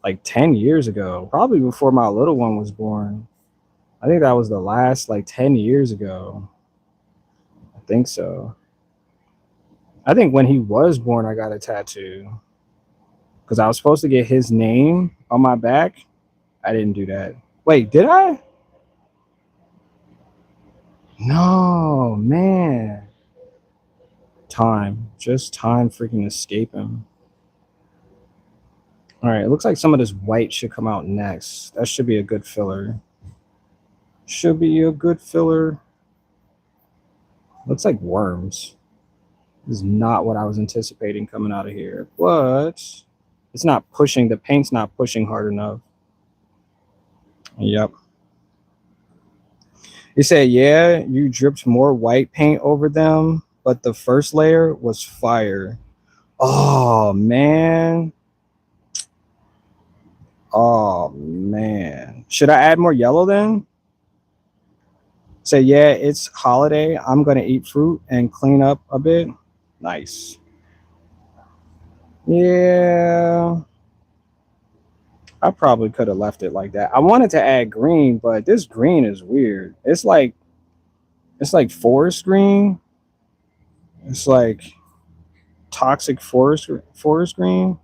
A: like 10 years ago, probably before my little one was born. I think that was the last like 10 years ago. I think so. I think when he was born, I got a tattoo because I was supposed to get his name on my back. I didn't do that. Wait, did I? No, man. Just time freaking escape him. All right, it looks like some of this white should come out next. That should be a good filler. Should be a good filler. Looks like worms. This is not what I was anticipating coming out of here, but it's not pushing. The paint's not pushing hard enough. Yep. He said, yeah, you dripped more white paint over them, but the first layer was fire. Oh, man. Oh, man. Should I add more yellow then? Say, yeah, it's holiday. I'm going to eat fruit and clean up a bit. Nice. Yeah. I probably could have left it like that. I wanted to add green, but this green is weird. It's like forest green. It's like toxic forest green.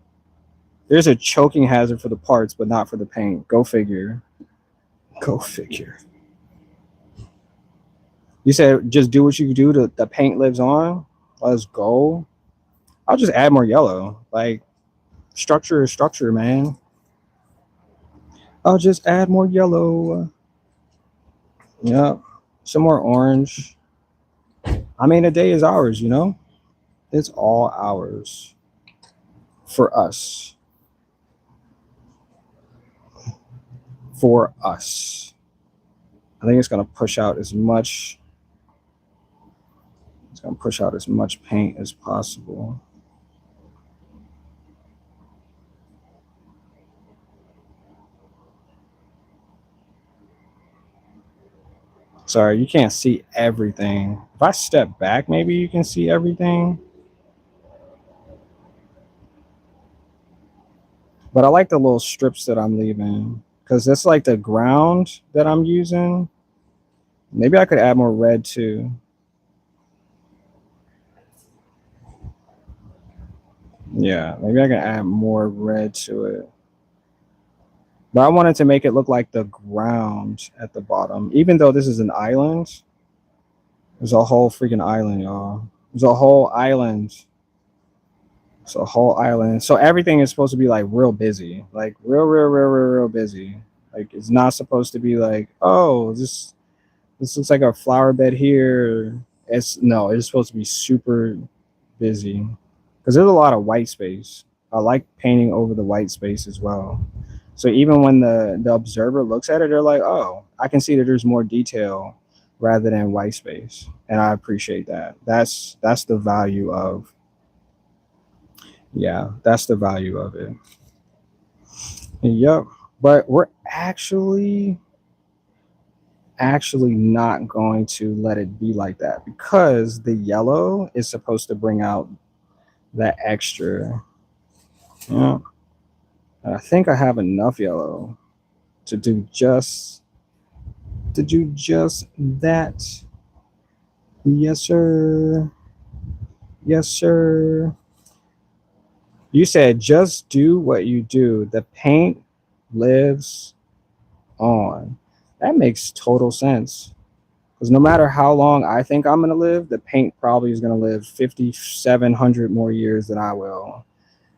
A: There's a choking hazard for the parts, but not for the paint. Go figure. Go figure. You said just do what you do. The paint lives on. Let's go. I'll just add more yellow. Like structure is structure, man. I'll just add more yellow. Yep. Some more orange. I mean, the day is ours, you know? It's all ours. For us. For us. I think it's going to push out as much. It's going to push out as much paint as possible. Sorry, you can't see everything. If I step back, maybe you can see everything. But I like the little strips that I'm leaving because that's like the ground that I'm using. Maybe I could add more red too. Yeah, maybe I can add more red to it. But I wanted to make it look like the ground at the bottom. Even though this is an island, there's a whole freaking island, y'all. There's a whole island. It's a whole island. So everything is supposed to be like real busy. Like real busy. Like it's not supposed to be like, oh, this looks like a flower bed here. It's supposed to be super busy. Because there's a lot of white space. I like painting over the white space as well. So even when the observer looks at it, they're like, oh, I can see that there's more detail rather than white space. And I appreciate that. That's the value of that's the value of it. Yep. But we're actually not going to let it be like that because the yellow is supposed to bring out that extra. Yeah. I think I have enough yellow to do just to do just that. Yes, sir. Yes, sir. You said just do what you do. The paint lives on. That makes total sense. Because no matter how long I think I'm going to live, the paint probably is going to live 5,700 more years than I will.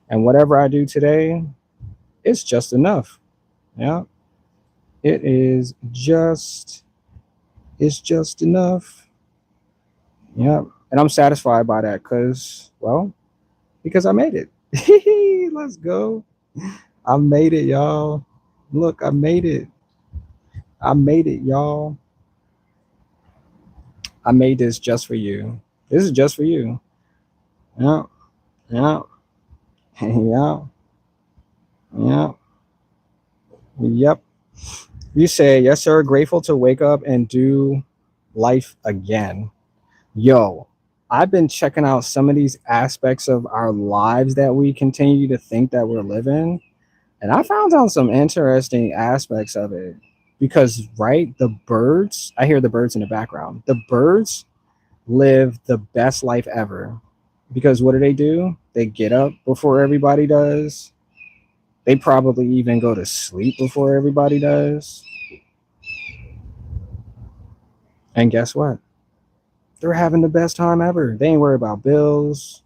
A: And whatever I do today, it's just enough. Yeah. It is just, it's just enough. Yeah. And I'm satisfied by that because I made it. Let's go. I made it, y'all. Look, I made it. I made it, y'all. I made this just for you. This is just for you. Yeah, yeah, yeah, yeah, yep. You say, yes, sir, grateful to wake up and do life again. Yo, I've been checking out some of these aspects of our lives that we continue to think that we're living. And I found out some interesting aspects of it. Because, right, the birds, I hear the birds in the background. The birds live the best life ever. Because what do? They get up before everybody does. They probably even go to sleep before everybody does. And guess what? They're having the best time ever. They ain't worried about bills.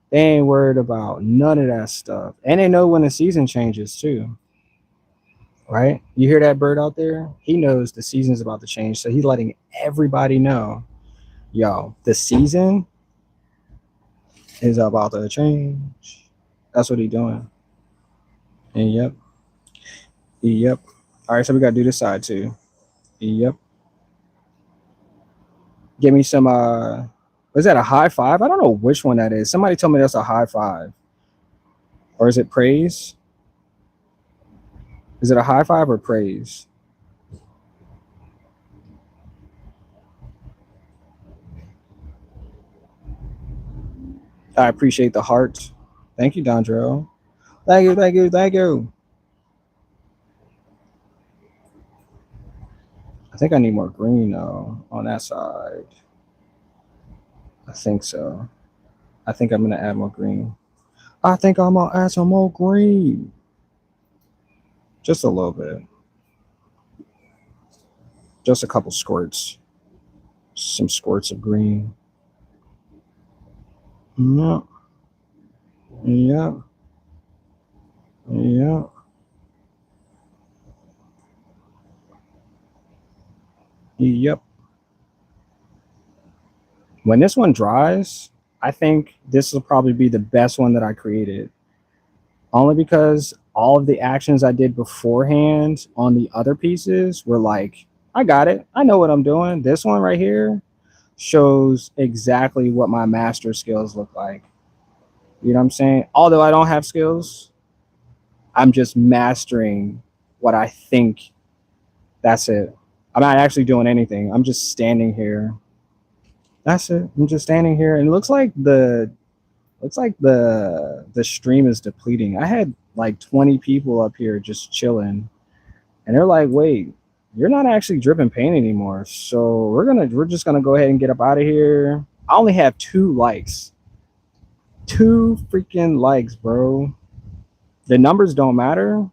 A: They ain't worried about none of that stuff. And they know when the season changes too. Right? You hear that bird out there? He knows the season's about to change. So he's letting everybody know, yo, the season is about to change. That's what he's doing. And yep. Yep. All right, so we gotta do this side too. Yep. Give me some is that a high five? I don't know which one that is. Somebody told me that's a high five. Or is it praise? Is it a high five or praise? I appreciate the heart. Thank you, Dondro. Thank you, thank you, thank you. I think I need more green though on that side. I think so. I think I'm gonna add more green. I think I'm gonna add some more green. Just a little bit. Just a couple squirts. Some squirts of green. Yeah. Yeah. Yeah. Yep. When this one dries, I think this will probably be the best one that I created. Only because all of the actions I did beforehand on the other pieces were like, I got it. I know what I'm doing. This one right here shows exactly what my master skills look like. You know what I'm saying? Although I don't have skills, I'm just mastering what I think. That's it. I'm not actually doing anything. I'm just standing here. That's it. I'm just standing here, and it looks like the stream is depleting. I had like 20 people up here just chilling, and they're like, "Wait, you're not actually dripping paint anymore." So we're just gonna go ahead and get up out of here. I only have 2 likes, 2 freaking likes, bro. The numbers don't matter,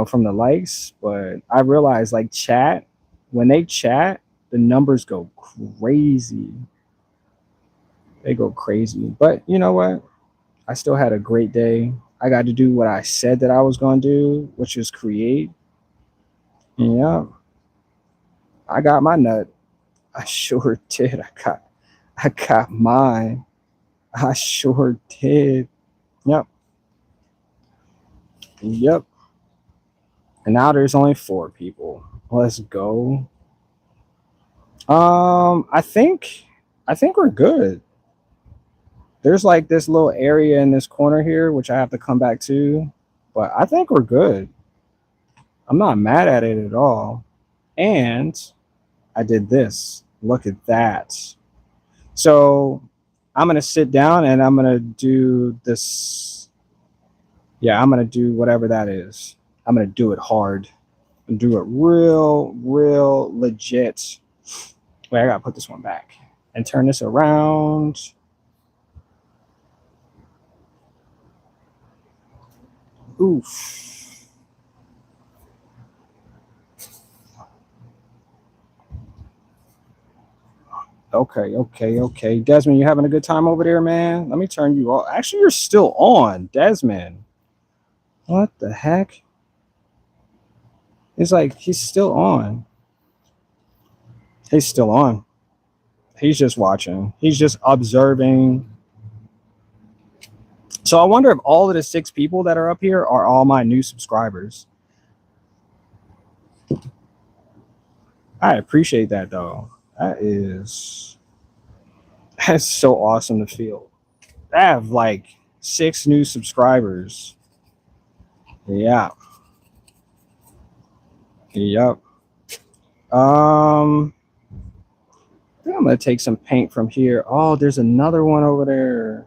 A: from the likes, but I realize like chat, when they chat, the numbers go crazy. They go crazy. But you know what? I still had a great day. I got to do what I said that I was going to do, which was create. And yeah, I got my nut. I sure did. I got mine. I sure did. Yep. Yep. And now there's only 4 people. Let's go. I think we're good. There's like this little area in this corner here, which I have to come back to, but I think we're good. I'm not mad at it at all. And I did this. Look at that. So I'm going to sit down and I'm going to do this. Yeah, I'm going to do whatever that is. I'm going to do it hard. and do it real legit. Wait, I gotta put this one back and turn this around. Oof. Okay. Desmond, you having a good time over there, man? Let me turn you off. Actually, you're still on, Desmond. What the heck? It's like he's still on. He's still on. He's just watching. He's just observing. So I wonder if all of the 6 people that are up here are all my new subscribers. I appreciate that though. That's so awesome to feel. I have like 6 new subscribers. Yeah. Yep. I think I'm gonna take some paint from here. Oh, there's another one over there.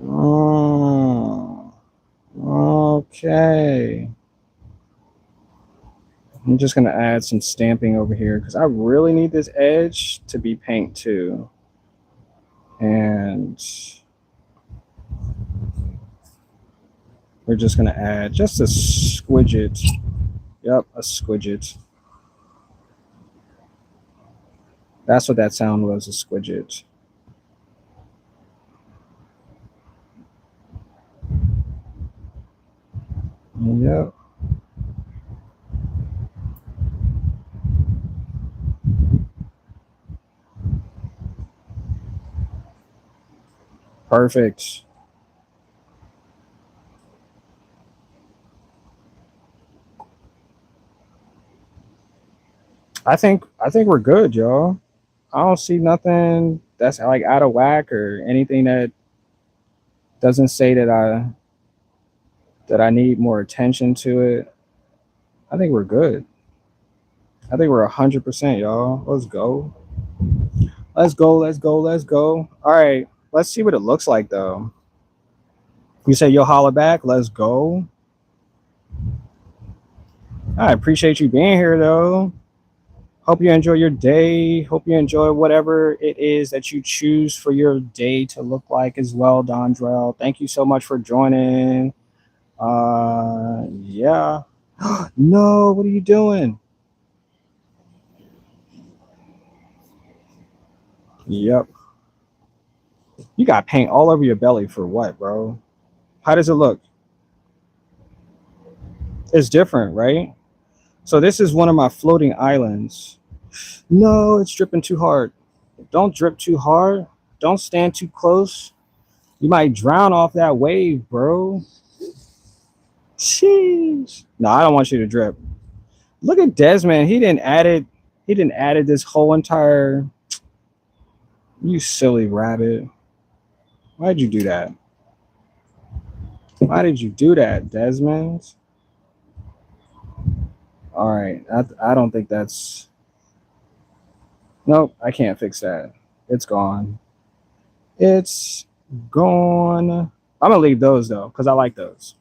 A: Oh, okay. I'm just gonna add some stamping over here because I really need this edge to be paint too. And we're just gonna add just a squidget. Yep, a squidget. That's what that sound was, a squidget. Yep. Perfect. I think we're good, y'all. I don't see nothing that's like out of whack or anything that doesn't say that I need more attention to it. I think we're good. I think we're 100%, y'all. Let's go. Let's go. All right. Let's see what it looks like, though. You say you'll holler back. Let's go. I appreciate you being here, though. Hope you enjoy your day. Hope you enjoy whatever it is that you choose for your day to look like as well, Dondrell. Thank you so much for joining. Yeah. No, what are you doing? Yep. You got paint all over your belly for what, bro? How does it look? It's different, right? So this is one of my floating islands. No, it's dripping too hard. Don't drip too hard. Don't stand too close. You might drown off that wave, bro. Sheesh. No, I don't want you to drip. Look at Desmond. He didn't added this whole entire. You silly rabbit. Why'd you do that? Why did you do that, Desmond? All right. I don't think that's. Nope, I can't fix that. It's gone. It's gone. I'm gonna leave those though, because I like those.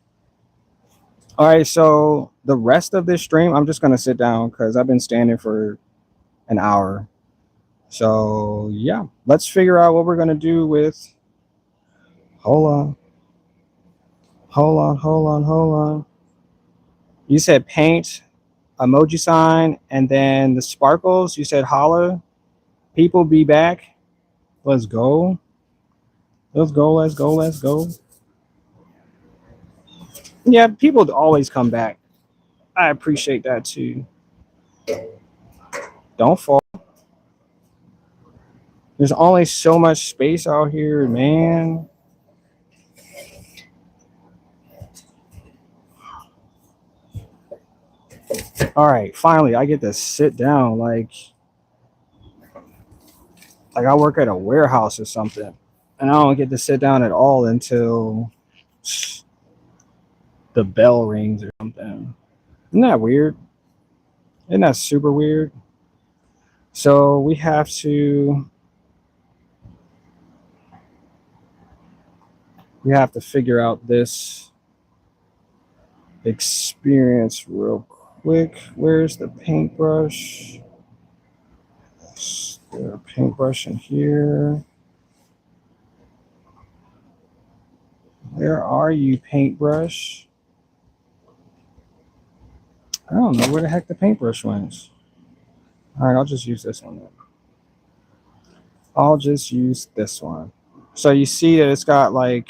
A: All right, so the rest of this stream, I'm just gonna sit down because I've been standing for an hour. So yeah, let's figure out what we're gonna do with. Hold on, hold on. You said paint, emoji sign, and then the sparkles. You said holla. People be back. Let's go. Let's go. Yeah, people always come back. I appreciate that too. Don't fall. There's only so much space out here, man. All right, finally, I get to sit down. Like I work at a warehouse or something, and I don't get to sit down at all until the bell rings or something. Isn't that weird? Isn't that super weird? So we have to figure out this experience real quick. Where's the paintbrush? Is there a paintbrush in here? Where are you, paintbrush? I don't know where the heck the paintbrush went. All right, I'll just use this one then. I'll just use this one. So you see that it's got like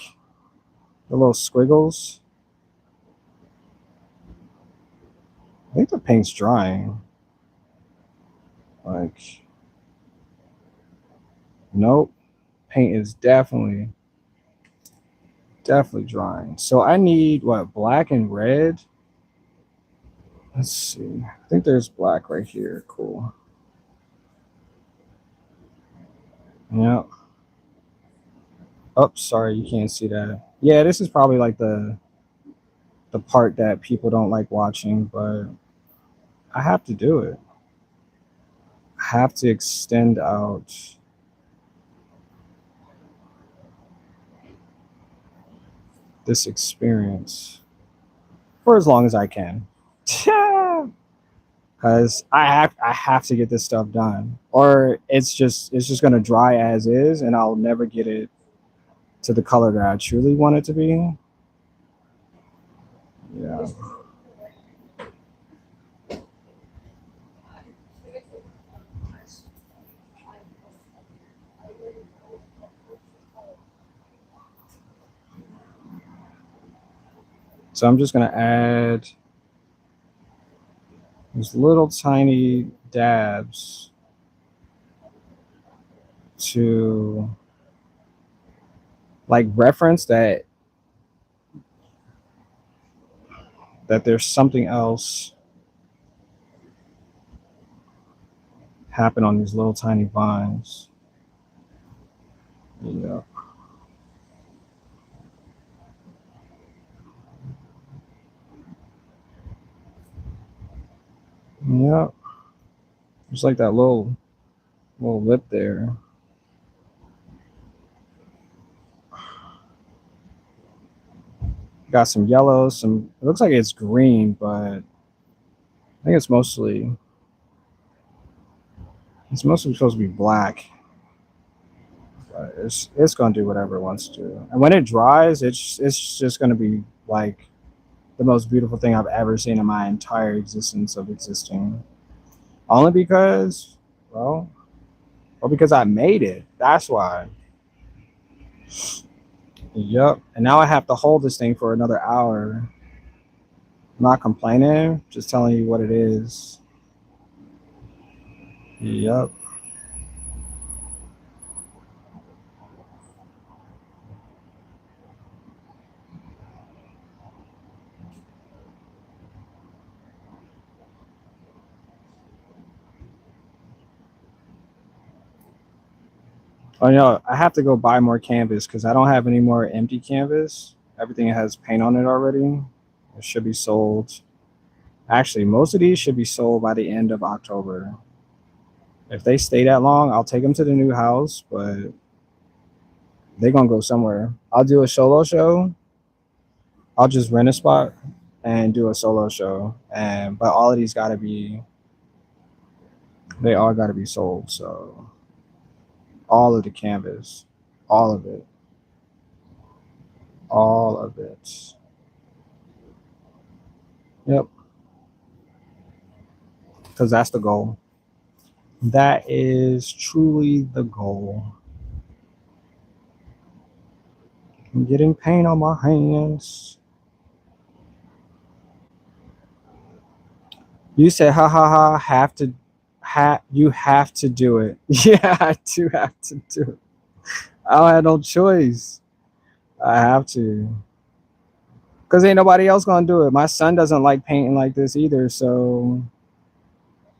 A: the little squiggles. I think the paint's drying. Like, nope. Paint is definitely drying. So I need what, black and red? Let's see. I think there's black right here. Cool. Yep. Oh, sorry, you can't see that. Yeah, this is probably like the part that people don't like watching, but I have to do it. I have to extend out this experience for as long as I can. Because I have to get this stuff done. Or it's just gonna dry as is and I'll never get it to the color that I truly want it to be. Yeah. So I'm just gonna add these little tiny dabs to like reference that there's something else happen on these little tiny vines. Yeah. Yeah. Just like that little lip there. Got some yellow, some it looks like it's green, but I think it's mostly supposed to be black. But it's gonna do whatever it wants to. And when it dries, it's just gonna be like the most beautiful thing I've ever seen in my entire existence of existing. Only because, well, because I made it. That's why. Yep. And now I have to hold this thing for another hour. I'm not complaining, just telling you what it is. Yep. Oh, I have to go buy more canvas because I don't have any more empty canvas. Everything has paint on it already. It should be sold. Actually, most of these should be sold by the end of October. If they stay that long, I'll take them to the new house, but they're gonna go somewhere. I'll do a solo show. I'll just rent a spot and do a solo show. And but all of these they all gotta be sold. So all of the canvas, all of it, all of it. Yep, because that's the goal. That is truly the goal. I'm getting paint on my hands. You said, ha ha ha, you have to do it. Yeah, I do have to do it. I don't have no choice. I have to. Because ain't nobody else gonna do it. My son doesn't like painting like this either. So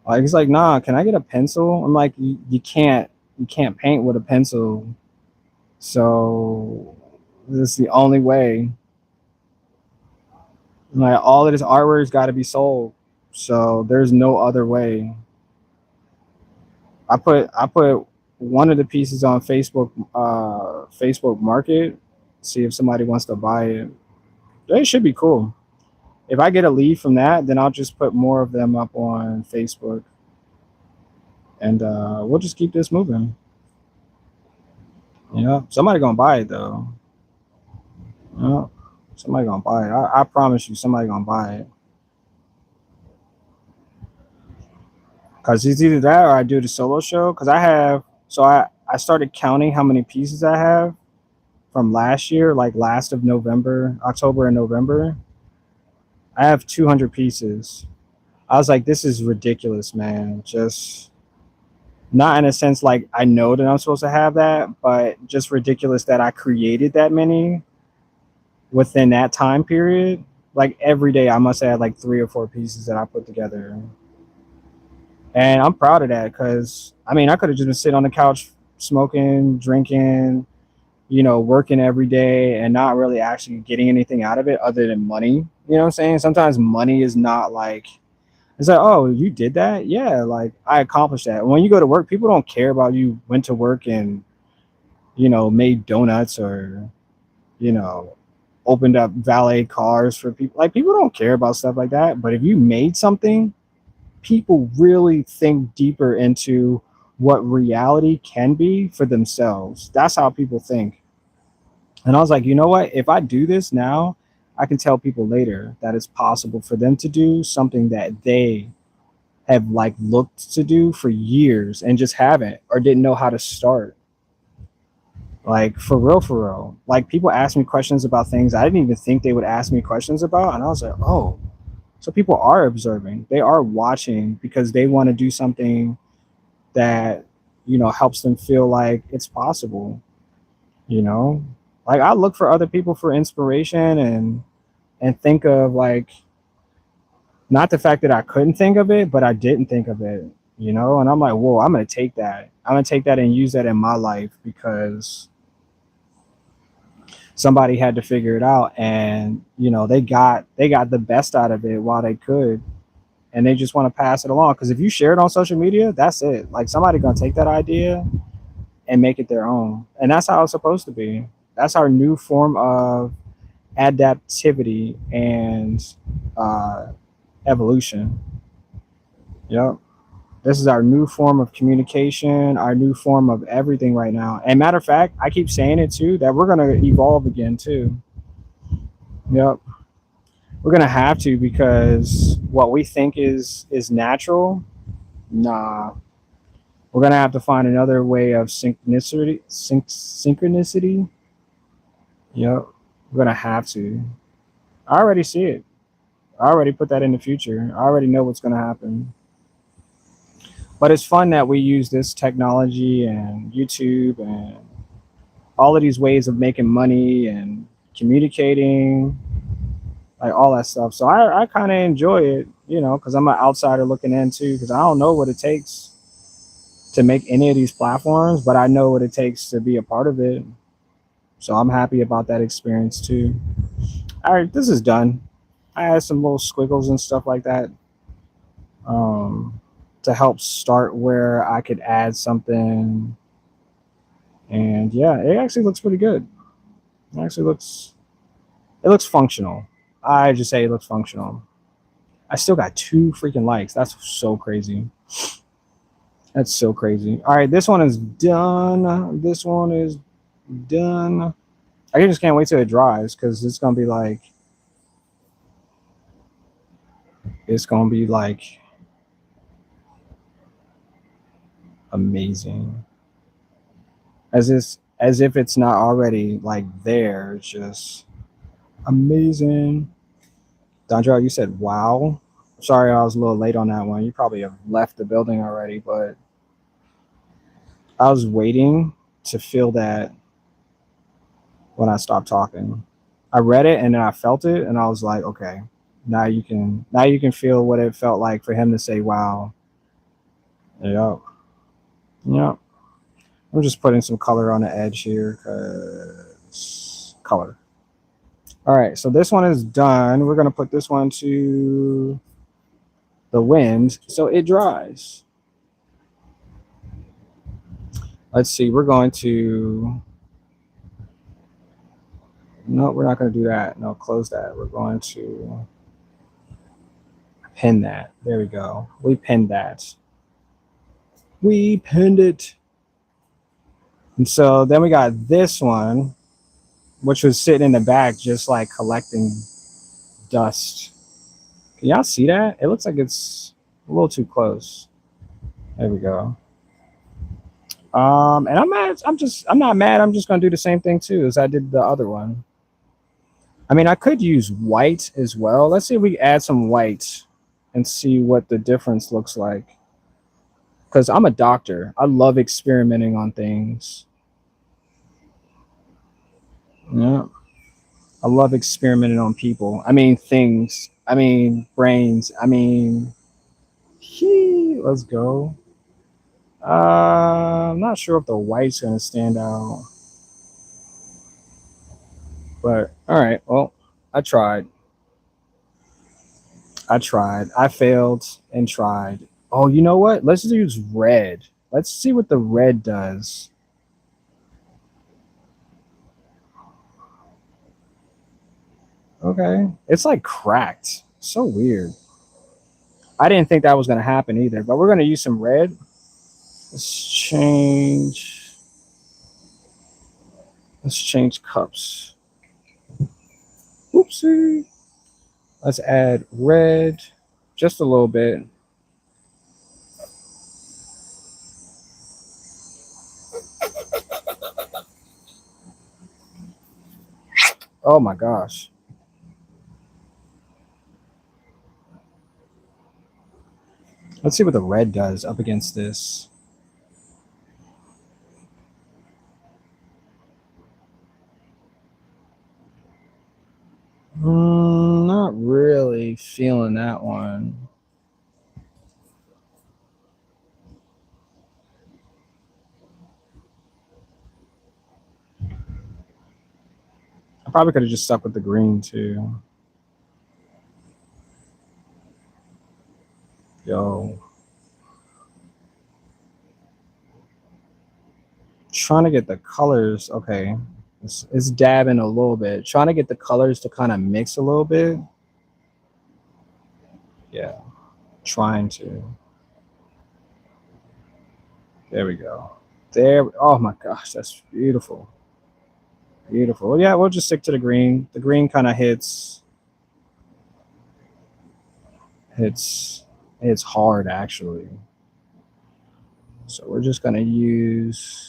A: like he's like, nah, can I get a pencil? I'm like, you can't paint with a pencil. So this is the only way. Like all of this artwork's gotta be sold. So there's no other way. I put one of the pieces on Facebook Market, see if somebody wants to buy it. It should be cool. if I get a lead from that, then I'll just put more of them up on Facebook, and we'll just keep this moving. You know, somebody gonna buy it though. You know, somebody gonna buy it. I promise you, somebody gonna buy it. Cause it's either that or I do the solo show. Cause I started counting how many pieces I have from last year, like last of November, October and November. I have 200 pieces. I was like, this is ridiculous, man. Just not in a sense like I know that I'm supposed to have that, but just ridiculous that I created that many within that time period. Like every day, I must have had like 3 or 4 pieces that I put together. And I'm proud of that because I mean, I could have just been sitting on the couch smoking, drinking, you know, working every day and not really actually getting anything out of it other than money. You know what I'm saying? Sometimes money is not like, it's like, oh, you did that? Yeah, like I accomplished that. When you go to work, people don't care about you went to work and, you know, made donuts or, you know, opened up valet cars for people. Like people don't care about stuff like that. But if you made something, people really think deeper into what reality can be for themselves. That's how people think. And I was like, you know what? If I do this now, I can tell people later that it's possible for them to do something that they have like looked to do for years and just haven't or didn't know how to start. Like for real, for real. Like people ask me questions about things I didn't even think they would ask me questions about. And I was like, oh, so people are observing. They are watching because they want to do something that, you know, helps them feel like it's possible, you know? Like I look for other people for inspiration and think of like not the fact that I couldn't think of it, but I didn't think of it, you know? And I'm like, whoa, I'm gonna take that. I'm gonna take that and use that in my life because somebody had to figure it out and you know they got the best out of it while they could and they just want to pass it along because if you share it on social media, that's it. Like somebody gonna take that idea and make it their own, and that's how it's supposed to be. That's our new form of adaptivity and uh, evolution. Yep. This is our new form of communication, our new form of everything right now. And matter of fact, I keep saying it too that we're gonna evolve again too. Yep. We're gonna have to because what we think is natural, nah. We're gonna have to find another way of synchronicity. Yep. We're gonna have to. I already see it. I already put that in the future. I already know what's gonna happen. But it's fun that we use this technology and YouTube and all of these ways of making money and communicating, like all that stuff. So I kind of enjoy it, you know, because I'm an outsider looking in too, because I don't know what it takes to make any of these platforms, but I know what it takes to be a part of it. So I'm happy about that experience too. All right, this is done. I had some little squiggles and stuff like that um, to help start where I could add something. And yeah, it actually looks pretty good. It looks functional. I just say it looks functional. I still got 2 freaking likes. That's so crazy. That's so crazy. All right, this one is done. This one is done. I just can't wait till it dries because it's gonna be like amazing. As if it's not already like there. It's just amazing. Dondra, you said wow. Sorry, I was a little late on that one. You probably have left the building already, but I was waiting to feel that when I stopped talking. I read it and then I felt it and I was like, okay, now you can feel what it felt like for him to say wow. Yep. Yep. I'm just putting some color on the edge here because color. All right, so this one is done. We're gonna put this one to the wind so it dries. Let's see, we're going to, no, we're not going to do that. No, close that. We're going to pin that. There we go. We pinned that. We pinned it. And so then we got this one, which was sitting in the back, just like collecting dust. Can y'all see that? It looks like it's a little too close. There we go. And I'm mad. I'm not mad. I'm just gonna do the same thing too as I did the other one. I mean, I could use white as well. Let's see if we add some white and see what the difference looks like. Because I'm a doctor. I love experimenting on things. Yeah. I love experimenting on people. I mean, things. I mean, brains. I mean, let's go. I'm not sure if the white's going to stand out. But, all right. Well, I tried. I failed and tried. Oh, you know what? Let's just use red. Let's see what the red does. Okay. It's like cracked. So weird. I didn't think that was going to happen either, but we're going to use some red. Let's change. Let's change cups. Oopsie. Let's add red just a little bit. Oh my gosh. Let's see what the red does up against this. Not really feeling that one. I probably could have just stuck with the green too. Yo. Trying to get the colors. Okay. It's dabbing a little bit. Trying to get the colors to kind of mix a little bit. Yeah. Trying to. There we go. There. Oh my gosh. That's beautiful. Beautiful. Yeah, we'll just stick to the green. The green kind of hits hard actually. So we're just gonna use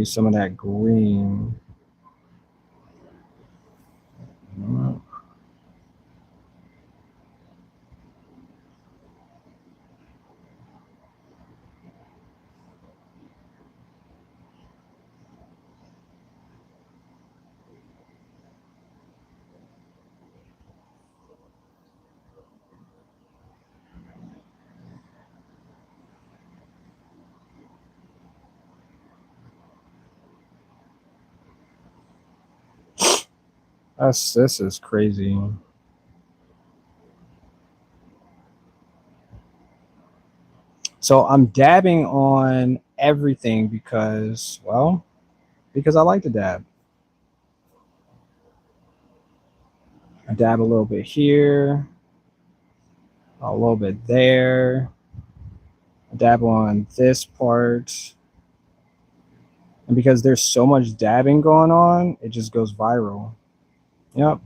A: some of that green. This is crazy. So I'm dabbing on everything because, well, because I like to dab. I dab a little bit here, a little bit there. I dab on this part. And because there's so much dabbing going on, it just goes viral. Yep.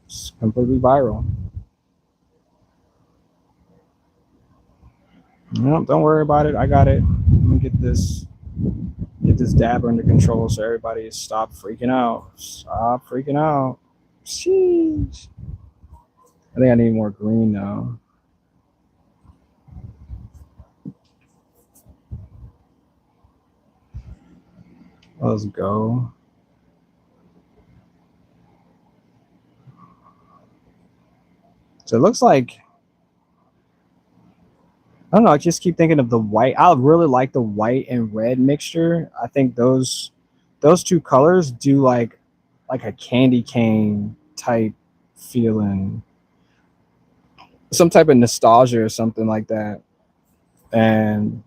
A: It's completely viral. Yep, don't worry about it. I got it. Let me get this dab under control so everybody stop freaking out. Stop freaking out. Sheesh. I think I need more green now. Let's go. So it looks like, I don't know, I just keep thinking of the white. I really like the white and red mixture. I think those two colors do like a candy cane type feeling. Some type of nostalgia or something like that. And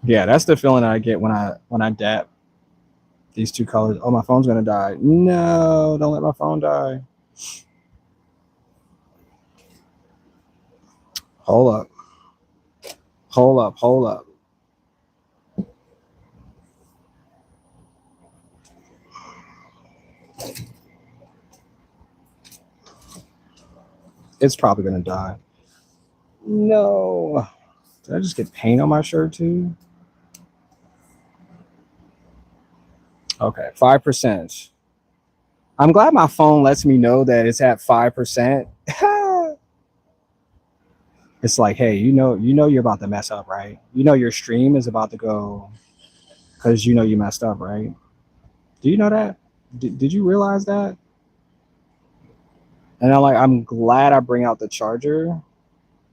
A: yeah, that's the feeling I get when I dab. These two colors. Oh, my phone's gonna die. No, don't let my phone die. Hold up. Hold up. Hold up. It's probably gonna die. No. Did I just get paint on my shirt too? Okay, 5%. I'm glad my phone lets me know that it's at 5%. It's like, hey, you're about to mess up, right? You know your stream is about to go because you know you messed up, right? Do you know that? Did you realize that? And I'm glad I bring out the charger,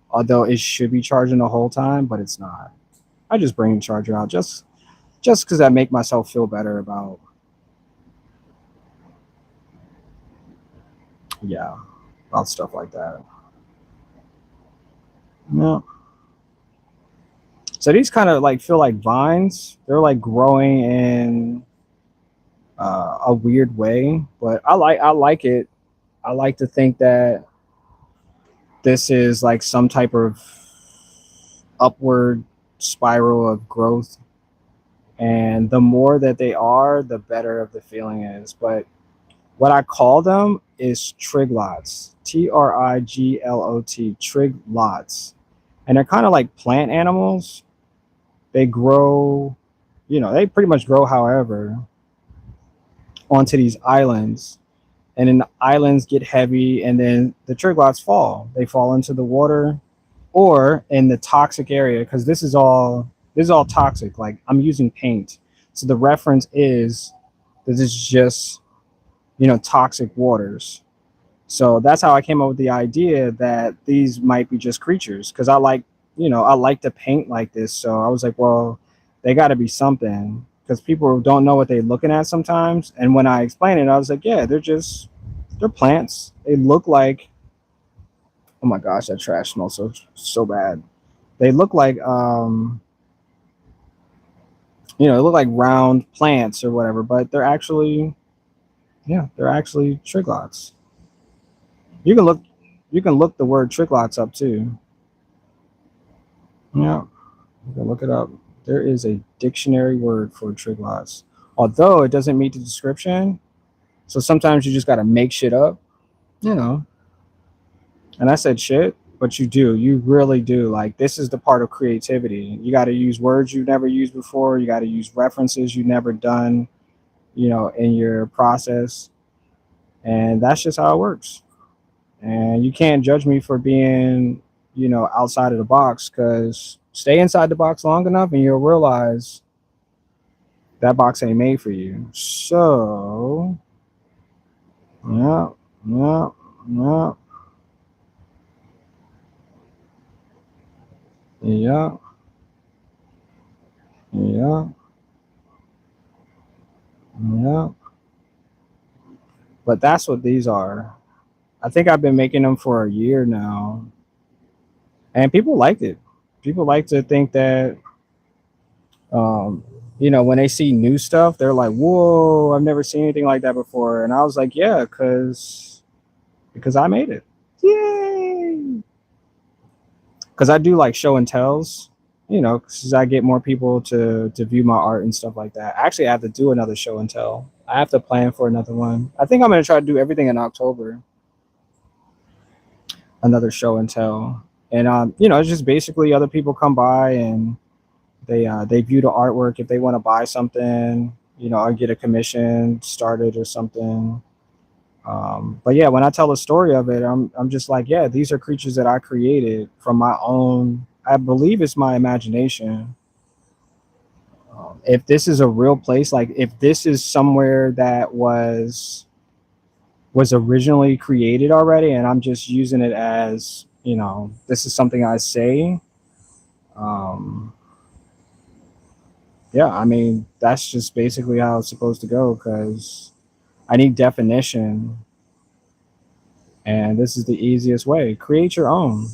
A: although it should be charging the whole time, but it's not. I just bring the charger out just because I make myself feel better about, yeah, about stuff like that. Yeah. So these kind of like feel like vines. They're like growing in a weird way, but I like it. I like to think that this is like some type of upward spiral of growth, and the more that they are, the better of the feeling is. But what I call them is triglots, triglot, triglots, and they're kind of like plant animals. They grow, they pretty much grow however onto these islands, and then the islands get heavy, and then the triglots fall. They fall into the water or in the toxic area, because this is all toxic. Like, I'm using paint, so the reference is that this is just toxic waters. So that's how I came up with the idea that these might be just creatures, because I like to paint like this. So I was like, well, they got to be something, because people don't know what they're looking at sometimes. And when I explained it, I was like, yeah, they're plants. They look like, oh my gosh, that trash smells so bad. They look like they look like round plants or whatever, but they're actually triglots. You can look the word triglots up too. Yeah, you can look it up. There is a dictionary word for triglots, although it doesn't meet the description. So sometimes you just got to make shit up, you know. And I said shit, but you do. You really do. Like, this is the part of creativity. You got to use words you've never used before. You got to use references you've never done, in your process. And that's just how it works. And you can't judge me for being, outside of the box, because stay inside the box long enough and you'll realize that box ain't made for you. So, yeah, yeah, yeah, yeah, yeah, yeah. But that's what these are. I think I've been making them for a year now, and people liked it. People like to think that, um, when they see new stuff, they're like, "Whoa, I've never seen anything like that before." And I was like, "Yeah, because I made it. Yay!" Because I do like show and tells, because I get more people to view my art and stuff like that. Actually, I have to do another show and tell. I have to plan for another one. I think I'm gonna try to do everything in October. Another show and tell, and it's just basically other people come by and they view the artwork. If they want to buy something, I get a commission started or something. But yeah, when I tell the story of it, I'm just like, yeah, these are creatures that I created from my own. I believe it's my imagination. If this is a real place, like if this is somewhere that was originally created already, and I'm just using it as, this is something I say. Um, yeah, I mean, that's just basically how it's supposed to go, because I need definition, and this is the easiest way. Create your own.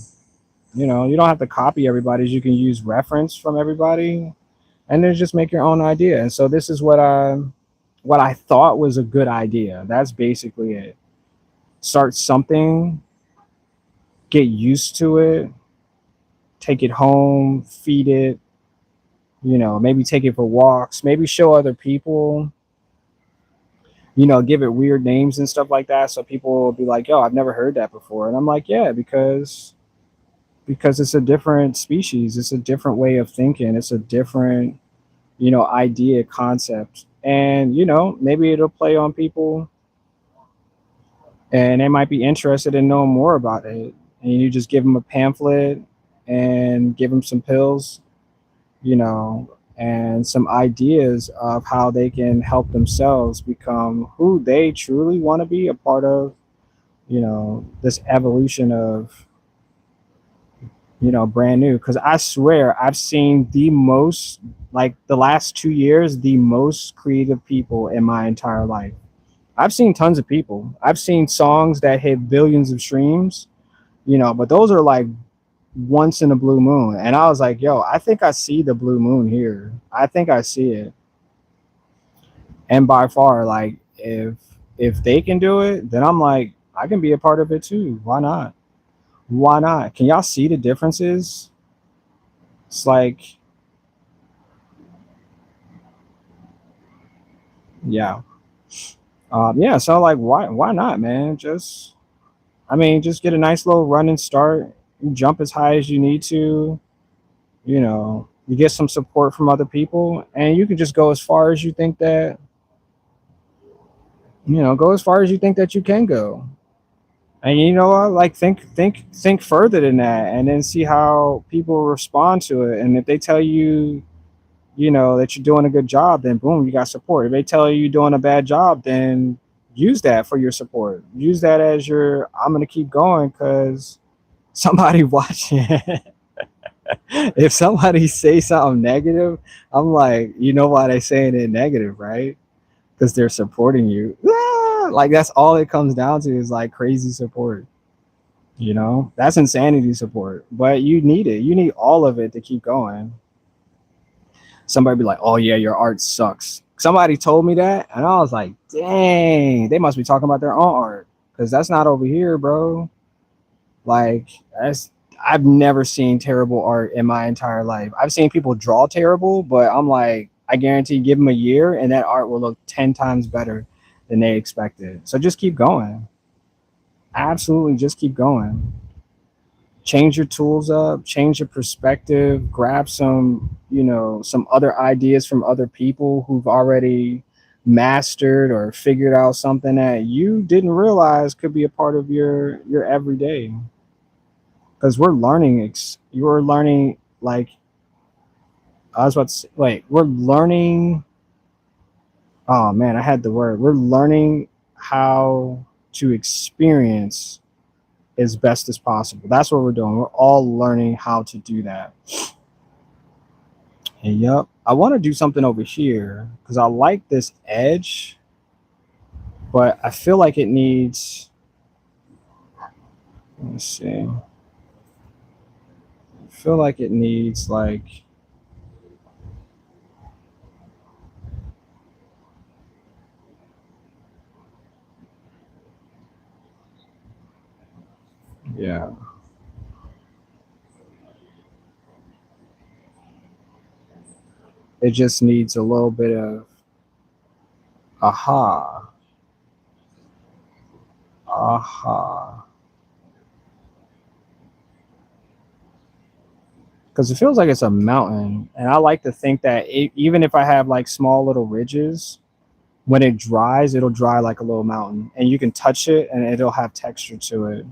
A: You don't have to copy everybody's. You can use reference from everybody, and then just make your own idea. And so this is what what I thought was a good idea. That's basically it. Start something, get used to it, take it home, feed it, maybe take it for walks, maybe show other people, give it weird names and stuff like that. So people will be like, yo, I've never heard that before. And I'm like, yeah, because it's a different species. It's a different way of thinking. It's a different, idea concept. And, maybe it'll play on people and they might be interested in knowing more about it. And you just give them a pamphlet and give them some pills, and some ideas of how they can help themselves become who they truly want to be, a part of, this evolution of, brand new. Because I swear I've seen the most, like the last 2 years, the most creative people in my entire life. I've seen tons of people. I've seen songs that hit billions of streams, but those are like once in a blue moon. And I was like, yo, I think I see the blue moon here. I think I see it. And by far, like if they can do it, then I'm like, I can be a part of it too. Why not? Why not? Can y'all see the differences? It's like, yeah. Yeah, so like why not, man? Just get a nice little running start. You jump as high as you need to, you get some support from other people, and you can just go as far as you think that, go as far as you think that you can go. And you know what? Like think further than that, and then see how people respond to it. And if they tell you, that you're doing a good job, then boom, you got support. If they tell you you're doing a bad job, then use that for your support. Use that as your I'm gonna keep going because somebody watching. If somebody say something negative, I'm like, you know why they saying it negative, right? Because they're supporting you. Ah, like that's all it comes down to is like crazy support. That's insanity support, but you need it. You need all of it to keep going. Somebody be like, oh yeah, your art sucks. Somebody told me that, and I was like, dang, they must be talking about their own art because that's not over here, bro. Like that's I've never seen terrible art in my entire life. I've seen people draw terrible, but I'm like, I guarantee give them a year and that art will look 10 times better than they expected. So just keep going. Absolutely just keep going. Change your tools up, change your perspective, grab some other ideas from other people who've already mastered or figured out something that you didn't realize could be a part of your everyday. Because we're learning you're learning, like I was about to say, wait, we're learning. Oh man, I had the word. We're learning how to experience as best as possible. That's what we're doing. We're all learning how to do that. And yep, I want to do something over here because I like this edge, but I feel like it needs. Let me see. I feel like it needs like. Yeah. It just needs a little bit of aha. Aha. Because it feels like it's a mountain. And I like to think that even if I have like small little ridges, when it dries, it'll dry like a little mountain. And you can touch it and it'll have texture to it.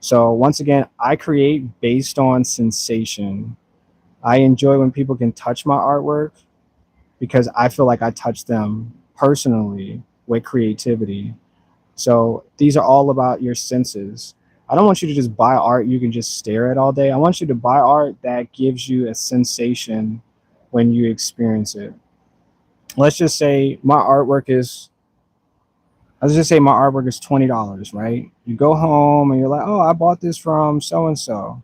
A: So once again, I create based on sensation. I enjoy when people can touch my artwork because I feel like I touch them personally with creativity. So these are all about your senses. I don't want you to just buy art you can just stare at all day. I want you to buy art that gives you a sensation when you experience it. Let's just say my artwork is let's just say my artwork is $20, right? You go home and you're like, oh, I bought this from so and so.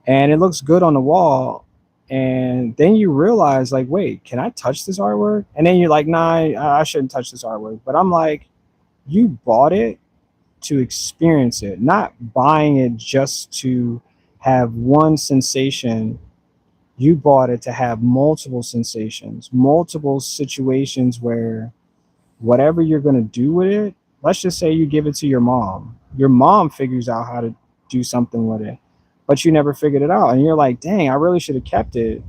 A: And it looks good on the wall. And then you realize, like, wait, can I touch this artwork? And then you're like, nah, I shouldn't touch this artwork. But I'm like, you bought it to experience it, not buying it just to have one sensation. You bought it to have multiple sensations, multiple situations where whatever you're going to do with it, let's just say you give it to your mom. Your mom figures out how to do something with it, but you never figured it out. And you're like, dang, I really should have kept it,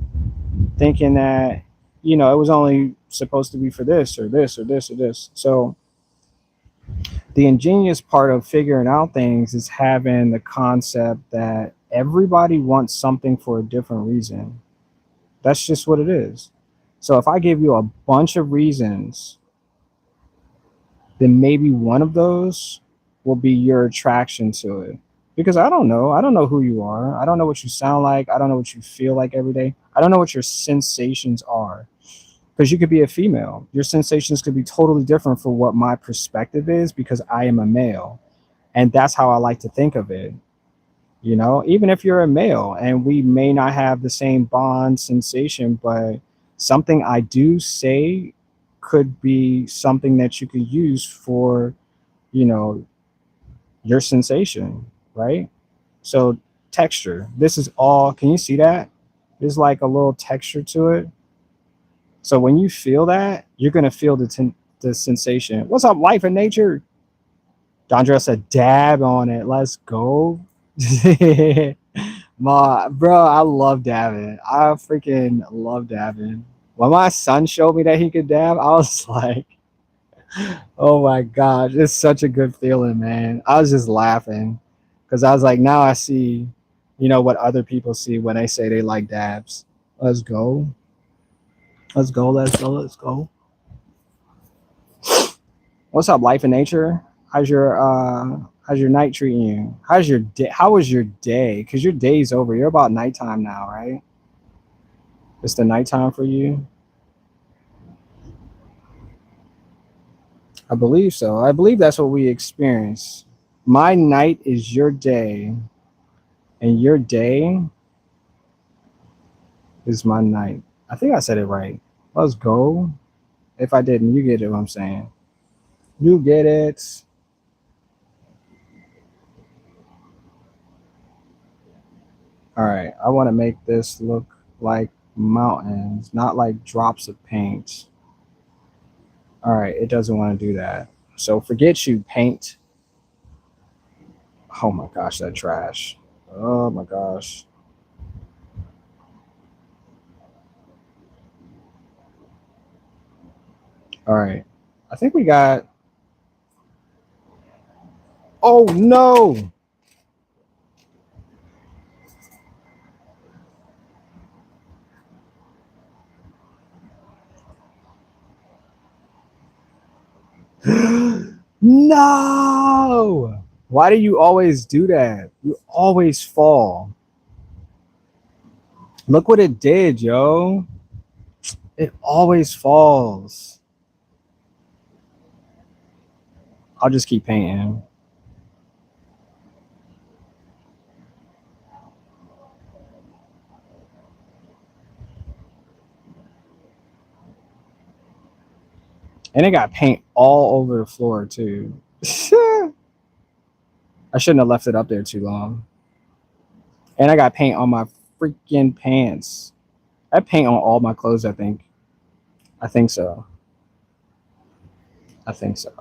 A: thinking that, it was only supposed to be for this or this or this or this. So the ingenious part of figuring out things is having the concept that everybody wants something for a different reason. That's just what it is. So if I give you a bunch of reasons, then maybe one of those will be your attraction to it. Because I don't know. I don't know who you are. I don't know what you sound like. I don't know what you feel like every day. I don't know what your sensations are. Because you could be a female. Your sensations could be totally different for what my perspective is because I am a male. And that's how I like to think of it. Even if you're a male and we may not have the same bond sensation, but something I do say could be something that you could use for, you know, your sensation, right? So texture, this is all, can you see that? There's like a little texture to it. So when you feel that, you're going to feel the sensation. What's up, life and nature? Dondra said, dab on it. Let's go. Bro, I love dabbing. I freaking love dabbing. When my son showed me that he could dab, I was like, oh my gosh, it's such a good feeling, man. I was just laughing because I was like, now I see, what other people see when they say they like dabs. Let's go. Let's go. Let's go. Let's go. What's up, life and nature? How's your night treating you? How's your day? How was your day? Because your day's over. You're about nighttime now, right? It's the nighttime for you. I believe so. I believe that's what we experience. My night is your day, and your day is my night. I think I said it right. Let's go. If I didn't, you get it what I'm saying. You get it. All right. I want to make this look like mountains, not like drops of paint. All right. It doesn't want to do that. So forget you, paint. Oh my gosh, that trash. Oh my gosh. All right. I think we got. Oh no. No. Why do you always do that? You always fall. Look what it did, yo. It always falls. I'll just keep painting. And it got paint all over the floor too. I shouldn't have left it up there too long. And I got paint on my freaking pants. I paint on all my clothes, I think. I think so. I think so.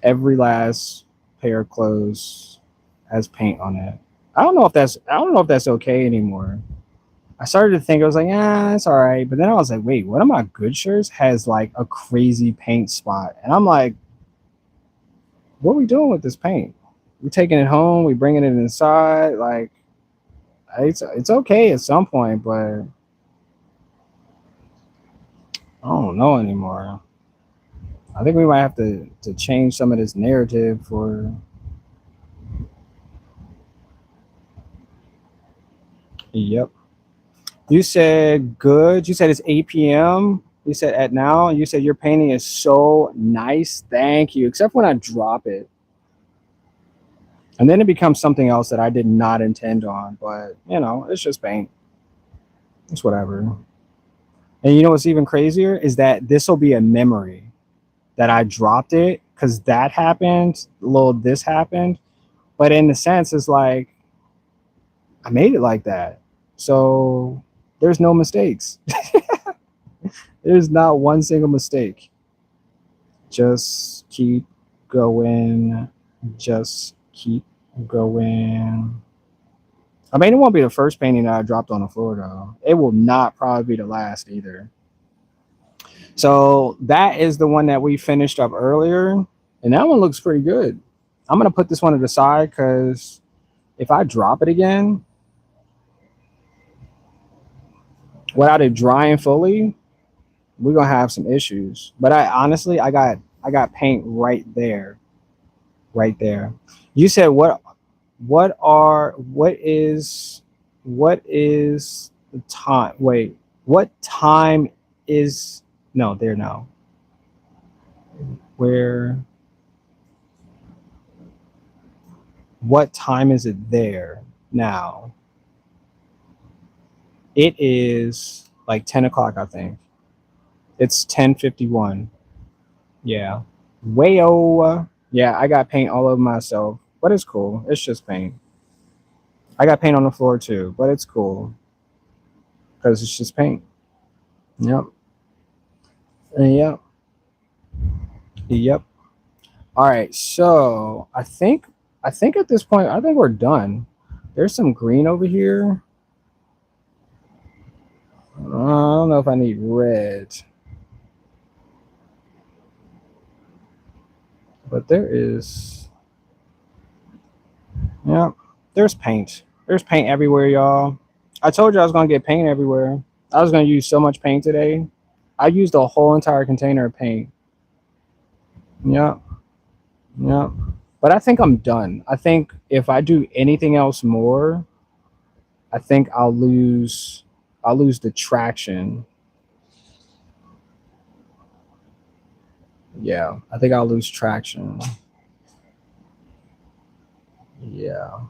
A: Every last pair of clothes has paint on it. I don't know if that's okay anymore. I started to think, I was like, yeah, it's all right. But then I was like, wait, one of my good shirts has like a crazy paint spot. And I'm like, what are we doing with this paint? We taking it home, we bringing it inside. Like, it's okay at some point, but I don't know anymore. I think we might have to change some of this narrative for. Yep. You said good. You said it's 8 p.m. You said at now. You said your painting is so nice. Thank you. Except when I drop it. And then it becomes something else that I did not intend on. But you know, it's just paint. It's whatever. And you know what's even crazier is that this will be a memory that I dropped it because that happened. A little this happened, but in the sense, it's like I made it like that. So there's no mistakes. There's not one single mistake. Just keep going. Just keep going. I mean, it won't be the first painting that I dropped on the floor, though. It will not probably be the last either. So that is the one that we finished up earlier. And that one looks pretty good. I'm going to put this one to the side because if I drop it again without it drying fully, we're going to have some issues. But I honestly, I got paint right there. Right there. You said what is the time? Wait, what time is no, there now. Where what time is it there now? It is like 10 o'clock, I think. It's 10:51. Yeah. Wayo. Yeah, I got paint all over myself. But it's cool. It's just paint. I got paint on the floor too, but it's cool. Because it's just paint. Yep. Yep. Yep. All right, so I think at this point I think we're done. There's some green over here. I don't know if I need red, but there is. Yeah, there's paint. There's paint everywhere, y'all. I told you I was gonna get paint everywhere. I was gonna use so much paint today. I used a whole entire container of paint. Yep, yep. But I think I'm done. I think if I do anything else more, I think I'll lose the traction. Yeah, I think I'll lose traction. Yeah.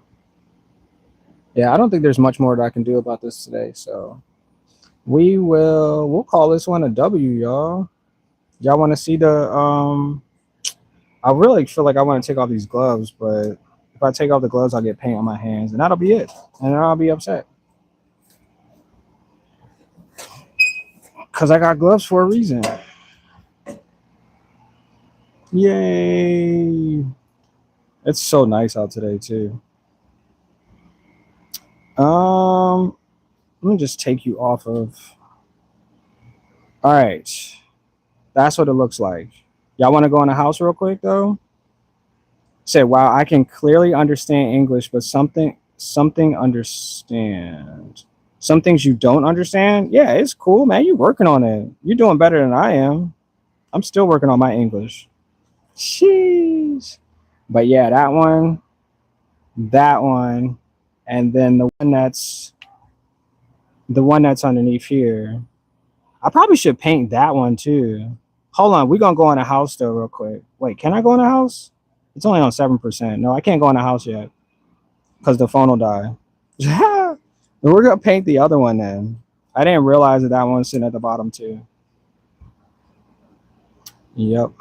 A: Yeah, I don't think there's much more that I can do about this today. So we'll call this one a W, y'all. Y'all want to see the I really feel like I want to take off these gloves, but if I take off the gloves, I'll get paint on my hands, and that'll be it. And then I'll be upset. Because I got gloves for a reason. Yay. It's so nice out today too. Let me just take you off of. All right. That's what it looks like. Y'all want to go in the house real quick though? Say, wow, I can clearly understand English, but something understand. Some things you don't understand. Yeah, it's cool, man. You're working on it. You're doing better than I am. I'm still working on my English. Sheesh. But yeah, that one, and then the one that's underneath here. I probably should paint that one too. Hold on, we're gonna go in the house though, real quick. Wait, can I go in the house? It's only on 7%. No, I can't go in the house yet because the phone will die. We're gonna paint the other one then. I didn't realize that one's sitting at the bottom too. Yep.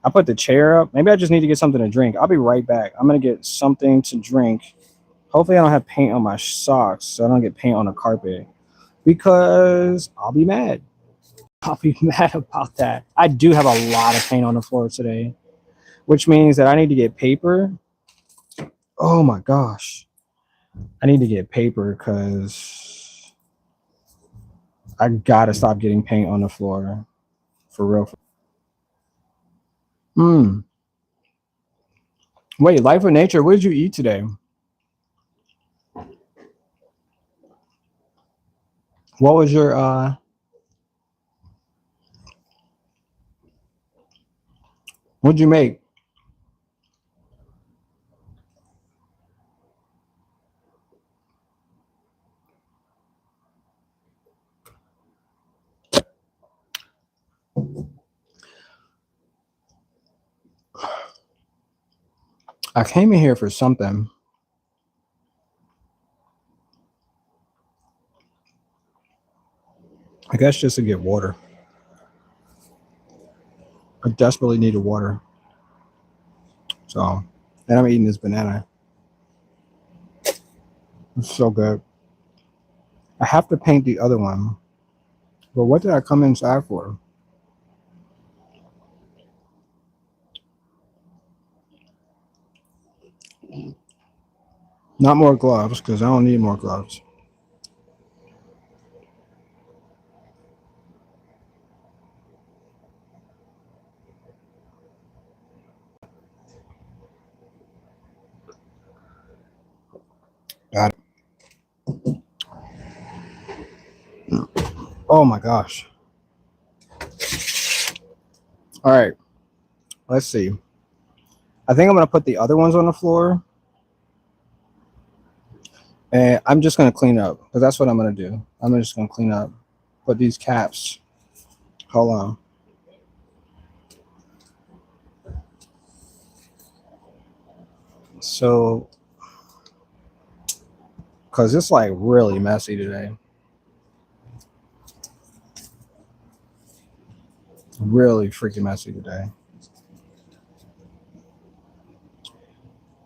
A: I put the chair up. Maybe I just need to get something to drink. I'll be right back. I'm gonna get something to drink. Hopefully, I don't have paint on my socks, so I don't get paint on the carpet because I'll be mad. I'll be mad about that. I do have a lot of paint on the floor today, which means that I need to get paper. Oh my gosh. I need to get paper because I gotta stop getting paint on the floor for real. Hmm. Wait, Life of Nature. What did you eat today? What was your What'd you make? I came in here for something. I guess just to get water. I desperately needed water. So, and I'm eating this banana. It's so good. I have to paint the other one. But what did I come inside for? Not more gloves, because I don't need more gloves. Got it. Oh my gosh. All right. Let's see. I think I'm going to put the other ones on the floor. And I'm just going to clean up, because that's what I'm going to do. I'm just going to clean up. Put these caps. Hold on. So, because it's like really messy today. Really freaking messy today.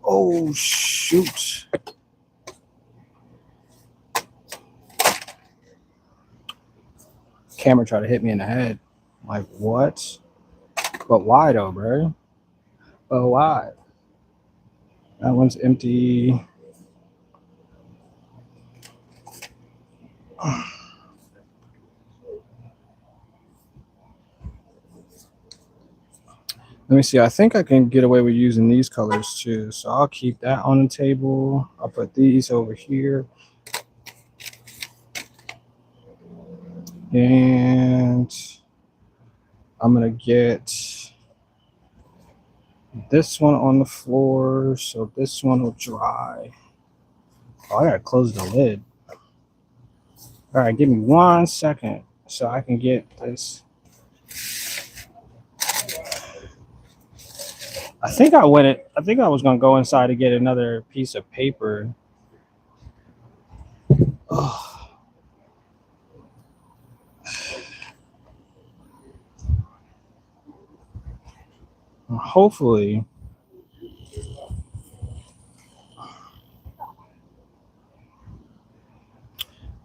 A: Oh, shoot. Camera tried to hit me in the head. Like, what? But why though, bro? But why? That one's empty. Let me see. I think I can get away with using these colors too. So I'll keep that on the table. I'll put these over here. And I'm going to get this one on the floor. So this one will dry. Oh, I got to close the lid. All right, give me 1 second so I can get this. I think I was gonna go inside to get another piece of paper. Oh. Hopefully.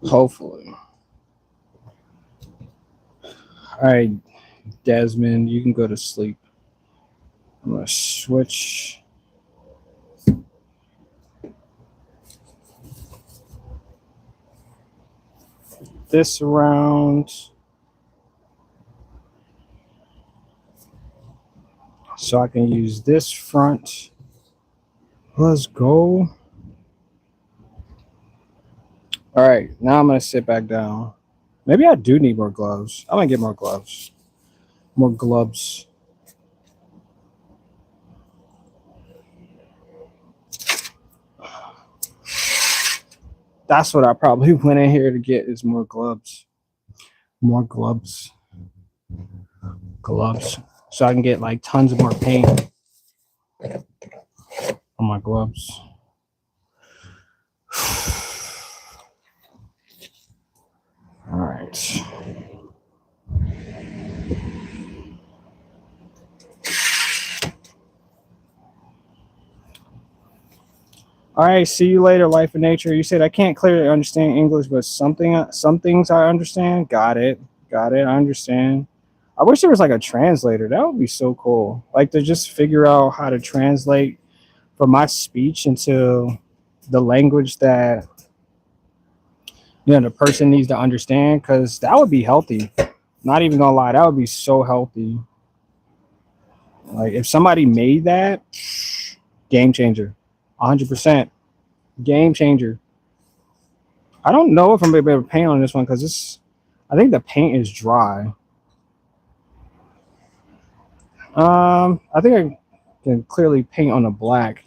A: Hopefully. All right, Desmond, you can go to sleep. I'm gonna switch. This around so I can use this front. Let's go. All right, now I'm gonna sit back down. Maybe I do need more gloves. I'm gonna get more gloves. More gloves. That's what I probably went in here to get is more gloves. More gloves. Gloves. So I can get like tons of more paint on my gloves. All right. All right, see you later, Life of Nature. You said I can't clearly understand English, but some things I understand. Got it. Got it. I understand. I wish there was like a translator. That would be so cool. Like to just figure out how to translate from my speech into the language that the person needs to understand, because that would be healthy. Not even gonna lie, that would be so healthy. Like if somebody made that, game changer. 100% game changer. I don't know if I'm gonna be able to paint on this one because I think the paint is dry. I think I can clearly paint on the black.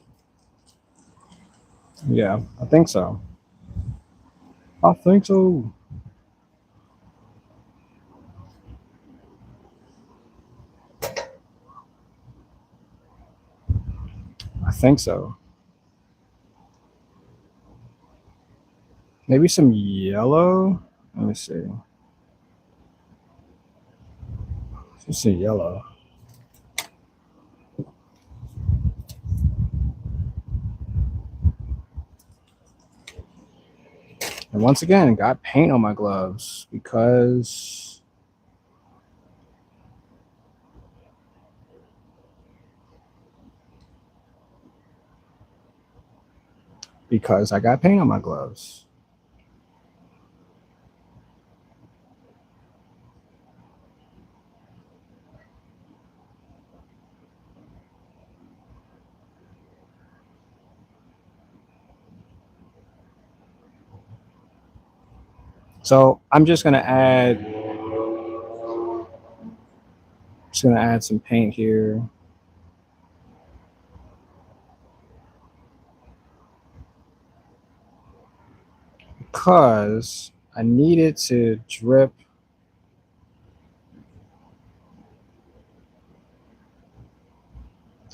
A: Yeah, I think so. I think so. I think so. Maybe some yellow. Let me see. Just some yellow. And once again, got paint on my gloves because I got paint on my gloves. So I'm just gonna add some paint here. Because I need it to drip.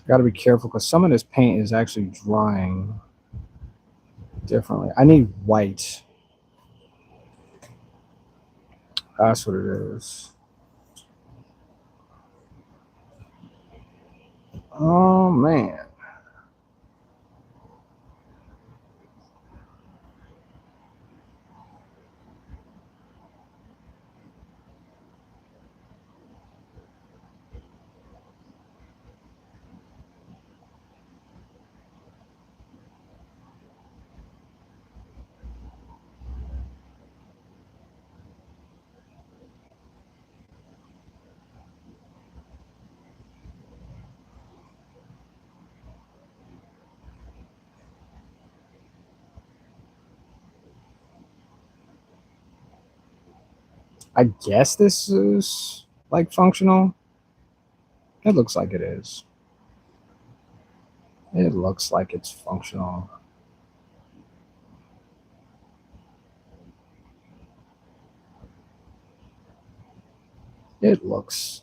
A: Got to be careful because some of this paint is actually drying differently. I need white. That's what it is. Oh man. I guess this is like functional. It looks like it is. It looks like it's functional. It looks.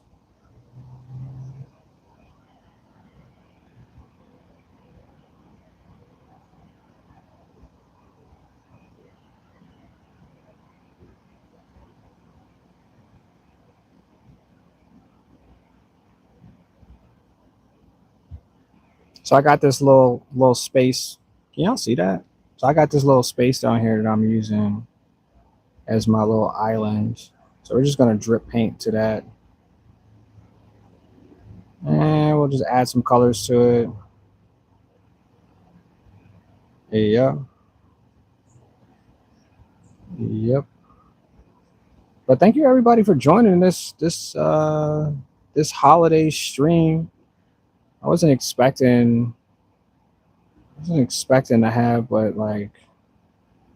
A: So I got this little space. Can y'all see that? So I got this little space down here that I'm using as my little island. So we're just gonna drip paint to that. And we'll just add some colors to it. Yeah. Yep. But thank you everybody for joining this holiday stream. I wasn't expecting to have but like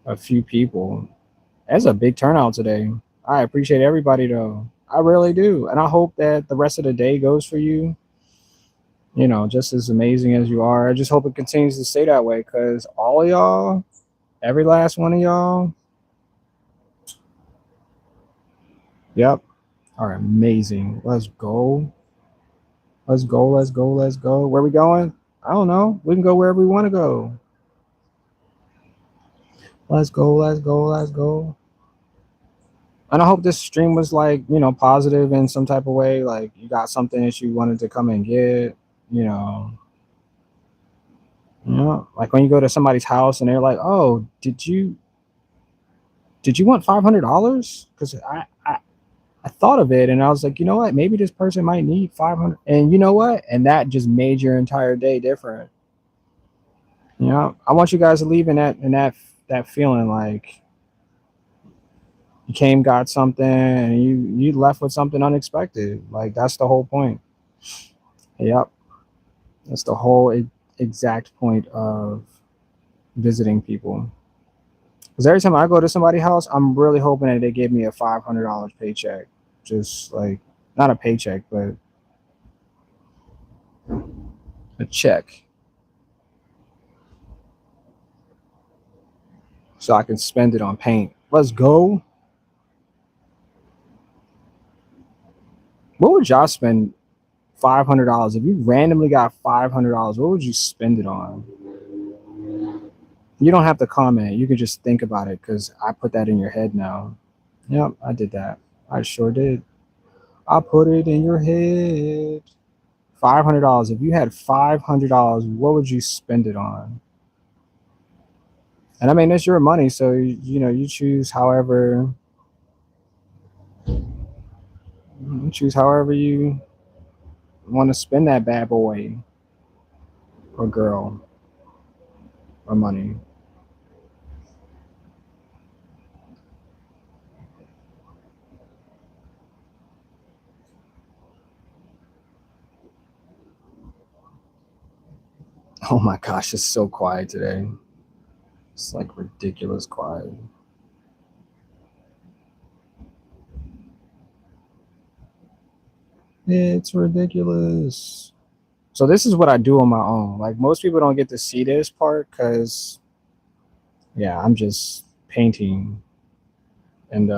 A: a few people. That's a big turnout today. I appreciate everybody though. I really do. And I hope that the rest of the day goes for you, you know, just as amazing as you are. I just hope it continues to stay that way because all of y'all, every last one of y'all, yep, are amazing. Let's go. Let's go. Let's go. Let's go. Where we going? I don't know. We can go wherever we want to go. Let's go. Let's go. Let's go. And I hope this stream was like, you know, positive in some type of way. Like you got something that you wanted to come and get, you know. You know, like when you go to somebody's house and they're like, "Oh, did you want $500?" Because I thought of it and I was like, you know what? Maybe this person might need 500. And you know what? And that just made your entire day different. You know, I want you guys to leave in that feeling like you came, got something, and you left with something unexpected. Like that's the whole point. Yep, that's the whole exact point of visiting people. Because every time I go to somebody's house, I'm really hoping that they give me a $500 paycheck. Just like not a paycheck, but a check, so I can spend it on paint. Let's go. What would y'all spend $500. If you randomly got $500, what would you spend it on? You don't have to comment. You could just think about it because I put that in your head now. Yep, I did that. I sure did. I put it in your head. $500. If you had $500, what would you spend it on? And I mean, it's your money, so you choose however you want to spend that bad boy or girl or money. Oh my gosh, it's so quiet today. It's like ridiculous quiet. It's ridiculous. So this is what I do on my own. Like most people don't get to see this part because yeah, I'm just painting and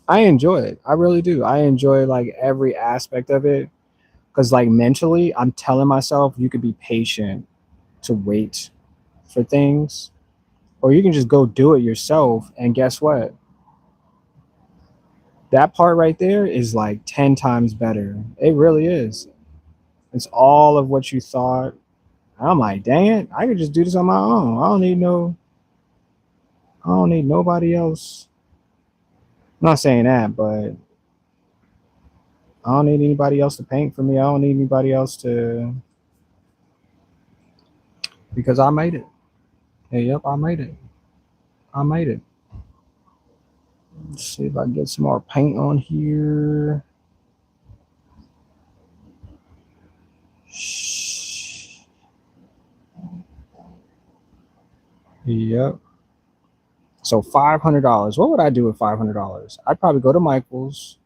A: I enjoy it. I really do. I enjoy like every aspect of it because like mentally I'm telling myself you could be patient to wait for things or you can just go do it yourself and guess what? That part right there is like 10 times better. It really is. It's all of what you thought. I'm like, dang it, I could just do this on my own. I don't need nobody else. I'm not saying that, but I don't need anybody else to paint for me. I don't need anybody else to because I made it. Hey, yep, I made it. I made it. Let's see if I can get some more paint on here. Yep. So $500. What would I do with $500? I'd probably go to Michael's,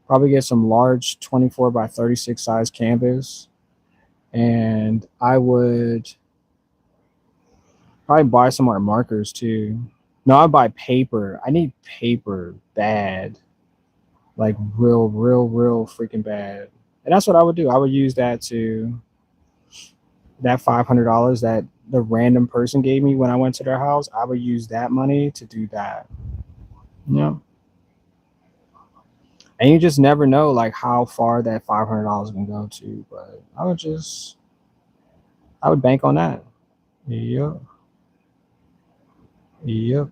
A: probably get some large 24 by 36 size canvas, and I would probably buy some more markers too. No, I'd buy paper. I need paper bad, like real, real, real freaking bad. And that's what I would do. I would use that $500 that the random person gave me when I went to their house. I would use that money to do that. Yeah. And you just never know like how far that $500 can go to. But I would bank on that. Yep. Yep.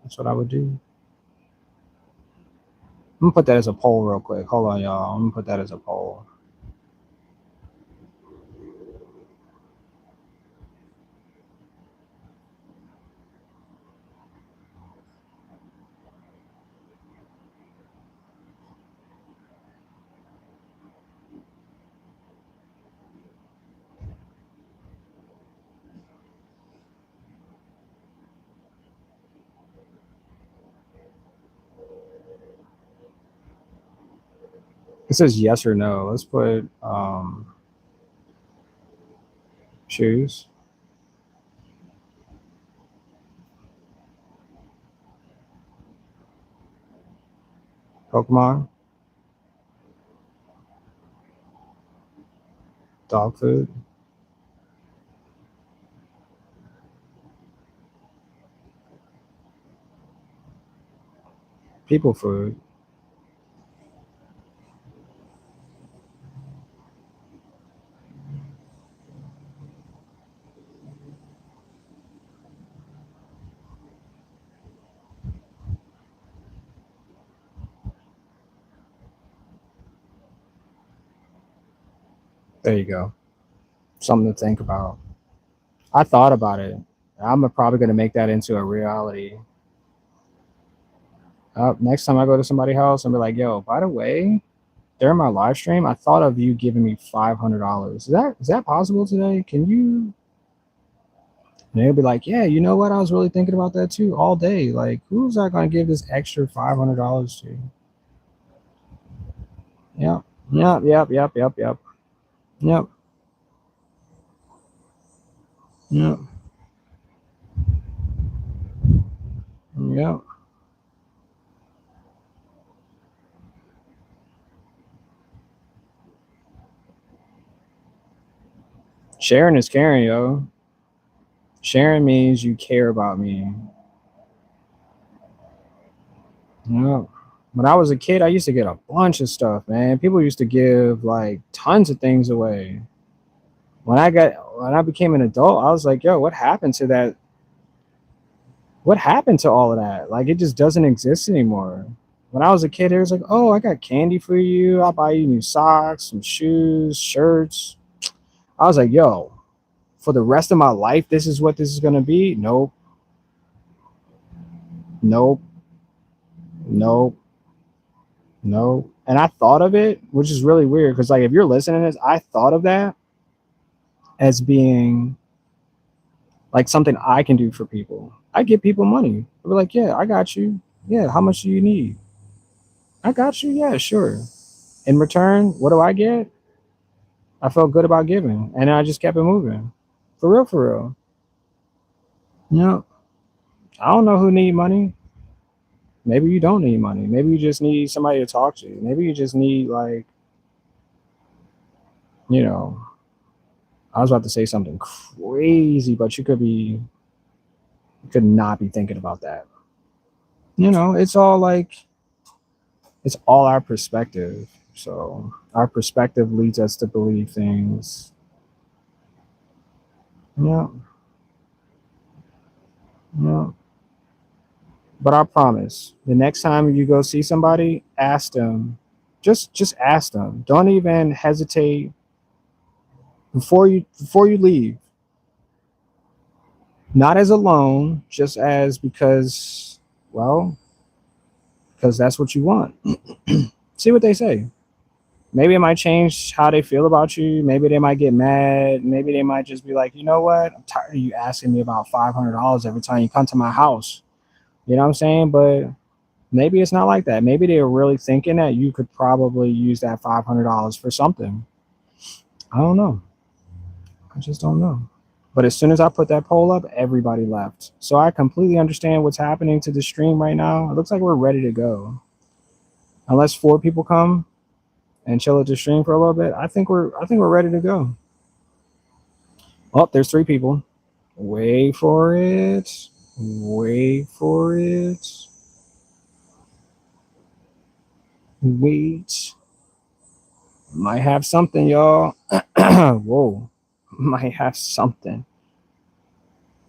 A: That's what I would do. I'm gonna put that as a poll real quick. Hold on, y'all. I'm gonna put that as a poll. It says yes or no. Let's put choose. Pokemon, dog food, people food. There you go. Something to think about. I thought about it. I'm probably gonna make that into a reality. Next time I go to somebody's house, I'm be like, "Yo, by the way, during my live stream, I thought of you giving me $500. Is that possible today? Can you?" And they'll be like, "Yeah, you know what? I was really thinking about that too all day. Like, who's I gonna give this extra $500 to?" Yep, yep, yep, yep, yep, yep, yep, yep, yep. Sharing is caring, yo. Sharing means you care about me. You know, when I was a kid, I used to get a bunch of stuff, man. People used to give like tons of things away. When I became an adult, I was like, yo, what happened to that? What happened to all of that? Like it just doesn't exist anymore. When I was a kid, it was like, oh, I got candy for you. I'll buy you new socks, some shoes, shirts. I was like, yo, for the rest of my life, this is what this is gonna be. Nope, nope, nope, nope. And I thought of it, which is really weird, because like if you're listening to this, I thought of that as being like something I can do for people. I give people money. I'll be like, yeah, I got you. Yeah, how much do you need? I got you. Yeah, sure. In return, what do I get? I felt good about giving, and I just kept it moving. For real, for real. No, I don't know who need money. Maybe you don't need money. Maybe you just need somebody to talk to. Maybe you just need like, you know, I was about to say something crazy, but you could not be thinking about that. It's all like it's all our perspective. So our perspective leads us to believe things. Yeah, yeah. But I promise, the next time you go see somebody, ask them. Just ask them. Don't even hesitate before you leave. Not as a loan, just as because, well, because that's what you want. See what they say. Maybe it might change how they feel about you. Maybe they might get mad. Maybe they might just be like, you know what? I'm tired of you asking me about $500 every time you come to my house. You know what I'm saying? But maybe it's not like that. Maybe they're really thinking that you could probably use that $500 for something. I don't know. I just don't know. But as soon as I put that poll up, everybody left. So I completely understand what's happening to the stream right now. It looks like we're ready to go. Unless 4 people come and chill at the stream for a little bit, I think we're ready to go. Oh, there's 3 people. Wait for it. Wait for it. Wait. Might have something, y'all. Whoa. Might have something.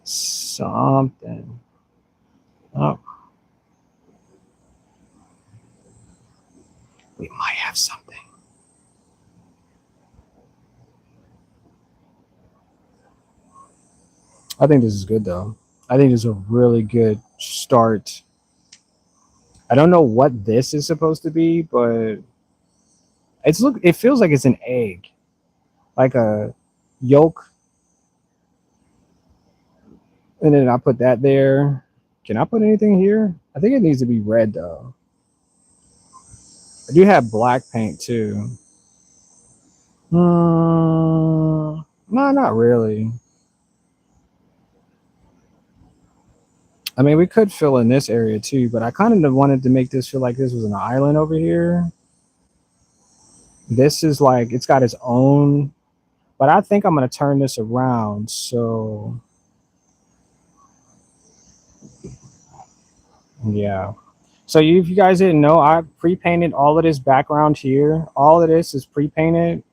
A: Something. Oh, we might have something. I think this is good though. I think this is a really good start. I don't know what this is supposed to be, but it feels like it's an egg. Like a yolk. And then I put that there. Can I put anything here? I think it needs to be red though. I do have black paint too. No, not really. I mean, we could fill in this area too, but I kind of wanted to make this feel like this was an island over here. This is like it's got its own, but I think I'm gonna turn this around. So yeah. So if you guys didn't know, I pre-painted all of this background here. All of this is pre-painted.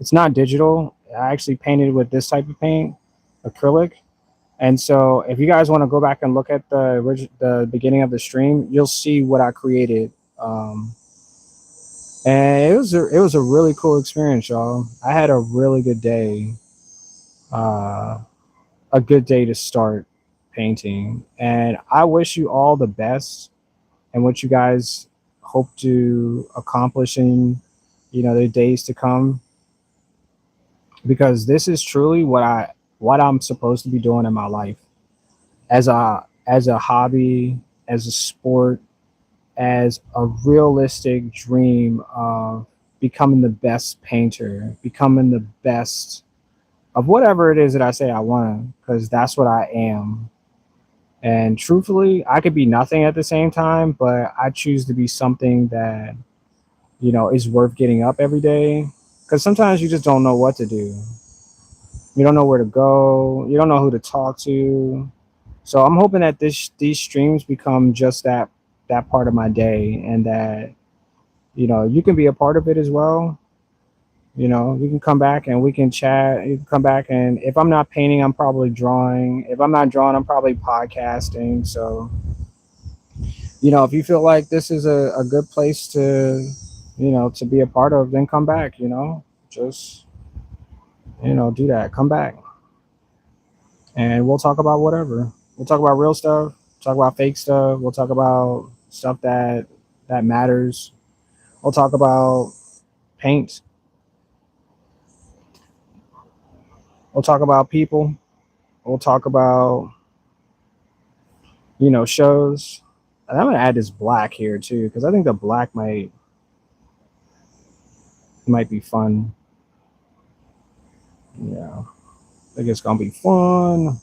A: It's not digital. I actually painted with this type of paint, acrylic. And so if you guys want to go back and look at the beginning of the stream, you'll see what I created. And it was a really cool experience, y'all. I had a really good day. Uh, a good day to start painting, and I wish you all the best and what you guys hope to accomplish in the days to come, because this is truly what I'm supposed to be doing in my life as a hobby, as a sport, as a realistic dream of becoming the best painter, becoming the best of whatever it is that I say I want, because that's what I am. And truthfully, I could be nothing at the same time, but I choose to be something that, is worth getting up every day. Because sometimes you just don't know what to do. You don't know where to go. You don't know who to talk to. So I'm hoping that these streams become just that part of my day, and that you can be a part of it as well. You can come back and we can chat. You can come back, and if I'm not painting, I'm probably drawing. If I'm not drawing, I'm probably podcasting. So if you feel like this is a good place to be a part of, then come back. Just do that. Come back, and we'll talk about whatever. We'll talk about real stuff. Talk about fake stuff. We'll talk about stuff that matters. We'll talk about paint. We'll talk about people. We'll talk about shows. And I'm gonna add this black here too because I think the black might be fun. Yeah, I think it's gonna be fun.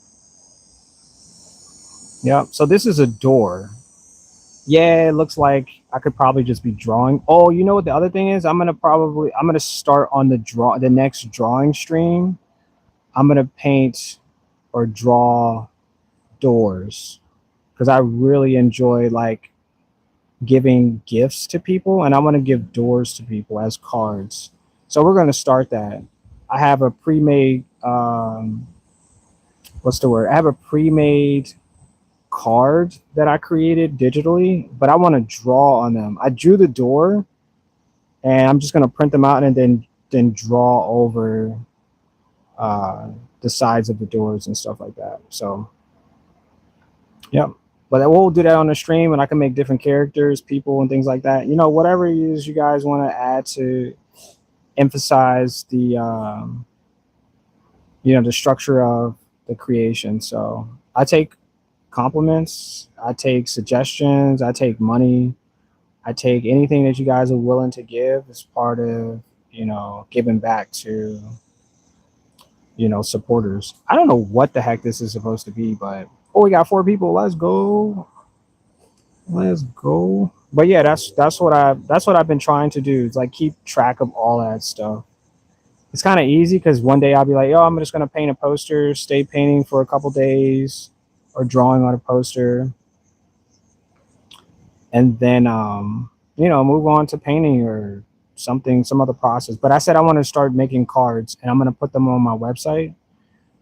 A: Yeah. So this is a door. Yeah, it looks like I could probably just be drawing. Oh, you know what the other thing is? I'm gonna start on the next drawing stream. I'm gonna paint or draw doors because I really enjoy like giving gifts to people, and I want to give doors to people as cards. So we're gonna start that. I have a pre-made what's the word? I have a pre-made card that I created digitally, but I want to draw on them. I drew the door, and I'm just gonna print them out and then draw over uh, the sides of the doors and stuff like that. So yeah, but we'll do that on the stream, and I can make different characters, people, and things like that. Whatever it is you guys want to add to emphasize the structure of the creation. So I take compliments, I take suggestions, I take money, I take anything that you guys are willing to give as part of giving back to supporters. I don't know what the heck this is supposed to be, but we got 4 people. Let's go. Let's go. But yeah, that's what I've been trying to do. Is like keep track of all that stuff. It's kind of easy because one day I'll be like, I'm just gonna paint a poster, stay painting for a couple days, or drawing on a poster, and then move on to painting or something, some other process. But I said I want to start making cards, and I'm gonna put them on my website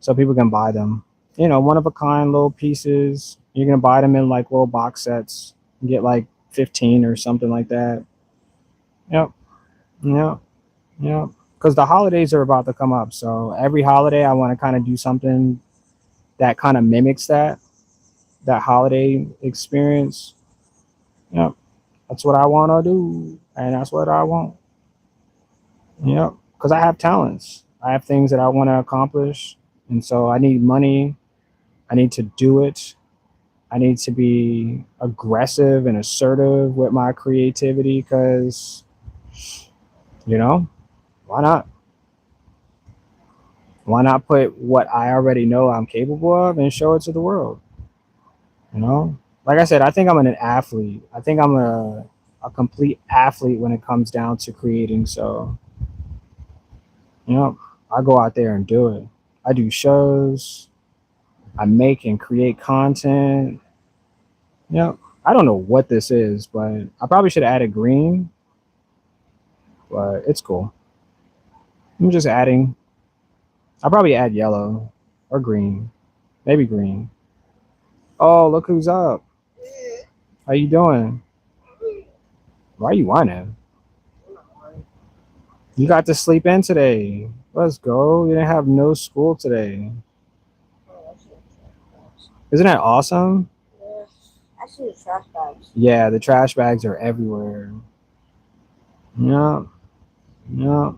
A: so people can buy them. One of a kind little pieces. You're gonna buy them in like little box sets. You get like 15 or something like that. Yep. Yep. Yep. Because the holidays are about to come up, so every holiday I want to kind of do something that kind of mimics that holiday experience. Yep. That's what I want to do, and that's what I want. Yep. Because I have talents. I have things that I want to accomplish, and so I need money. I need to do it. I need to be aggressive and assertive with my creativity because, why not? Why not put what I already know I'm capable of and show it to the world? Like I said, I think I'm an athlete. I think I'm a complete athlete when it comes down to creating. So, I go out there and do it. I do shows. I make and create content. I don't know what this is, but I probably should have added green, but it's cool. I'm just adding. I'll probably add yellow or green, maybe green. Oh, look who's up. How you doing? Why are you whining? You got to sleep in today. Let's go. You didn't have no school today. Isn't that awesome?
B: Yeah. I see the trash bags.
A: Yeah, the trash bags are everywhere. Yeah, yeah.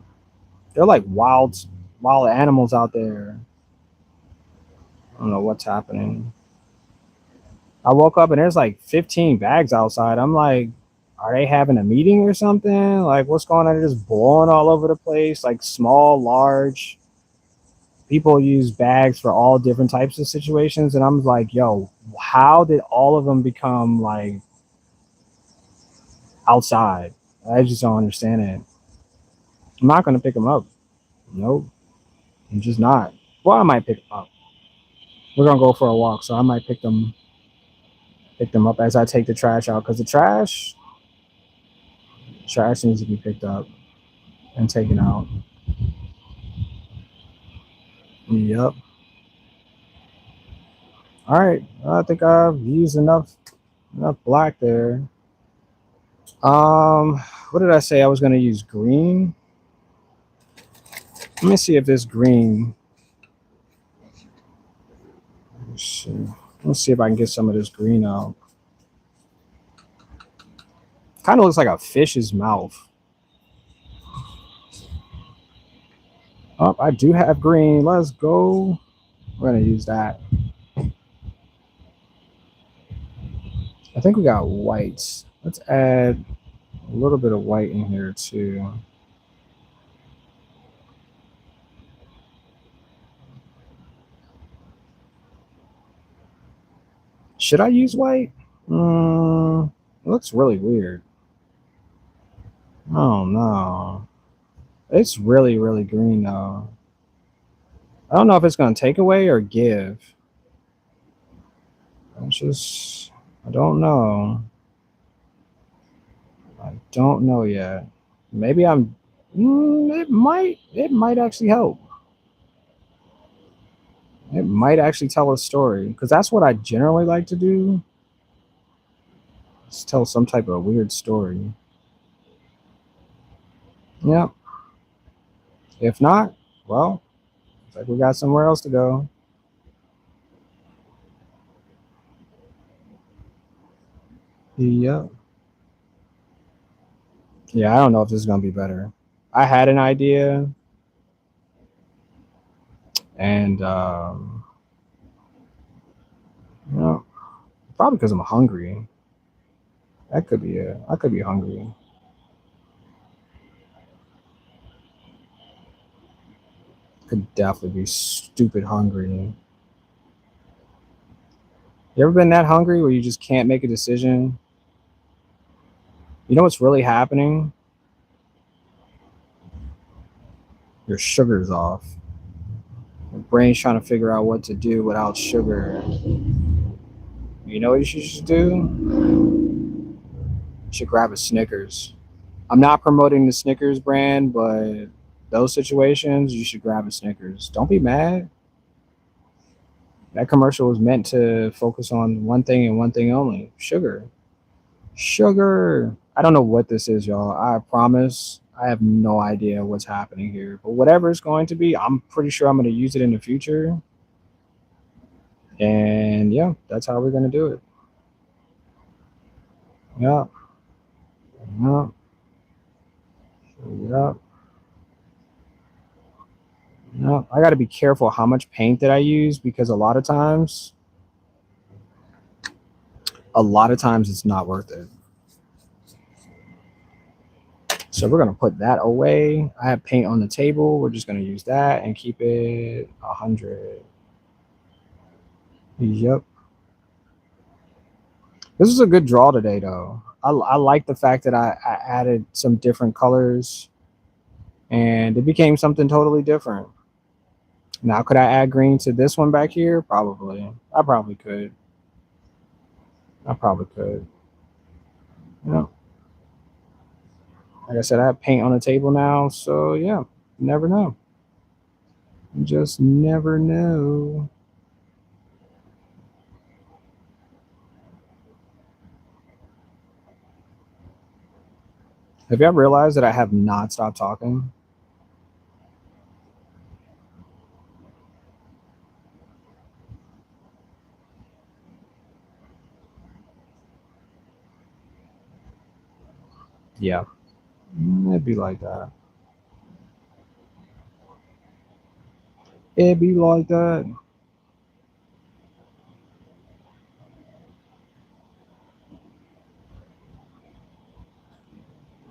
A: They're like wild animals out there. I don't know what's happening. I woke up and there's like 15 bags outside. I'm like, are they having a meeting or something? Like, what's going on? They're just blowing all over the place, like small, large. People use bags for all different types of situations. And I'm like, yo, how did all of them become like outside? I just don't understand it. I'm not going to pick them up. Nope. I'm just not. Well, I might pick them up. We're gonna go for a walk, so I might pick them up as I take the trash out because the trash needs to be picked up and taken out. Yep. All right. I think I've used enough black there. What did I say? I was gonna use green. Let me see if this green. Let's see. Let's see if I can get some of this green out. Kind of looks like a fish's mouth. Oh, I do have green. Let's go. We're gonna use that. I think we got whites. Let's add a little bit of white in here too. Should I use white? It looks really weird. Oh no. It's really, really green though. I don't know if it's gonna take away or give. I don't know. I don't know yet. Maybe it might actually help. It might actually tell a story because that's what I generally like to do. Just tell some type of weird story. Yep. If not, well, it's like we got somewhere else to go. Yep. Yeah, I don't know if this is gonna be better. I had an idea, and you know, probably because I'm hungry. That could be it. I could be hungry. Could definitely be stupid hungry. You ever been that hungry where you just can't make a decision? You know what's really happening? Your sugar's off. Your brain's trying to figure out what to do without sugar. You know what you should do? You should grab a Snickers. I'm not promoting the Snickers brand, but those situations, you should grab a Snickers. Don't be mad. That commercial was meant to focus on one thing and one thing only: sugar. Sugar. I don't know what this is, y'all. I promise I have no idea what's happening here. But whatever it's going to be, I'm pretty sure I'm going to use it in the future. And yeah, that's how we're going to do it. Yeah. Yeah. Yeah. Yeah. I got to be careful how much paint that I use because a lot of times it's not worth it. So we're going to put that away. I have paint on the table. We're just going to use that and keep it 100. Yep. This is a good draw today, though. I like the fact that I added some different colors and it became something totally different. Now, could I add green to this one back here? Probably. I probably could. I probably could. You know, like I said, I have paint on the table now. So, yeah, never know. You just never know. Have you ever realized that I have not stopped talking? Yeah, it'd be like that. It'd be like that.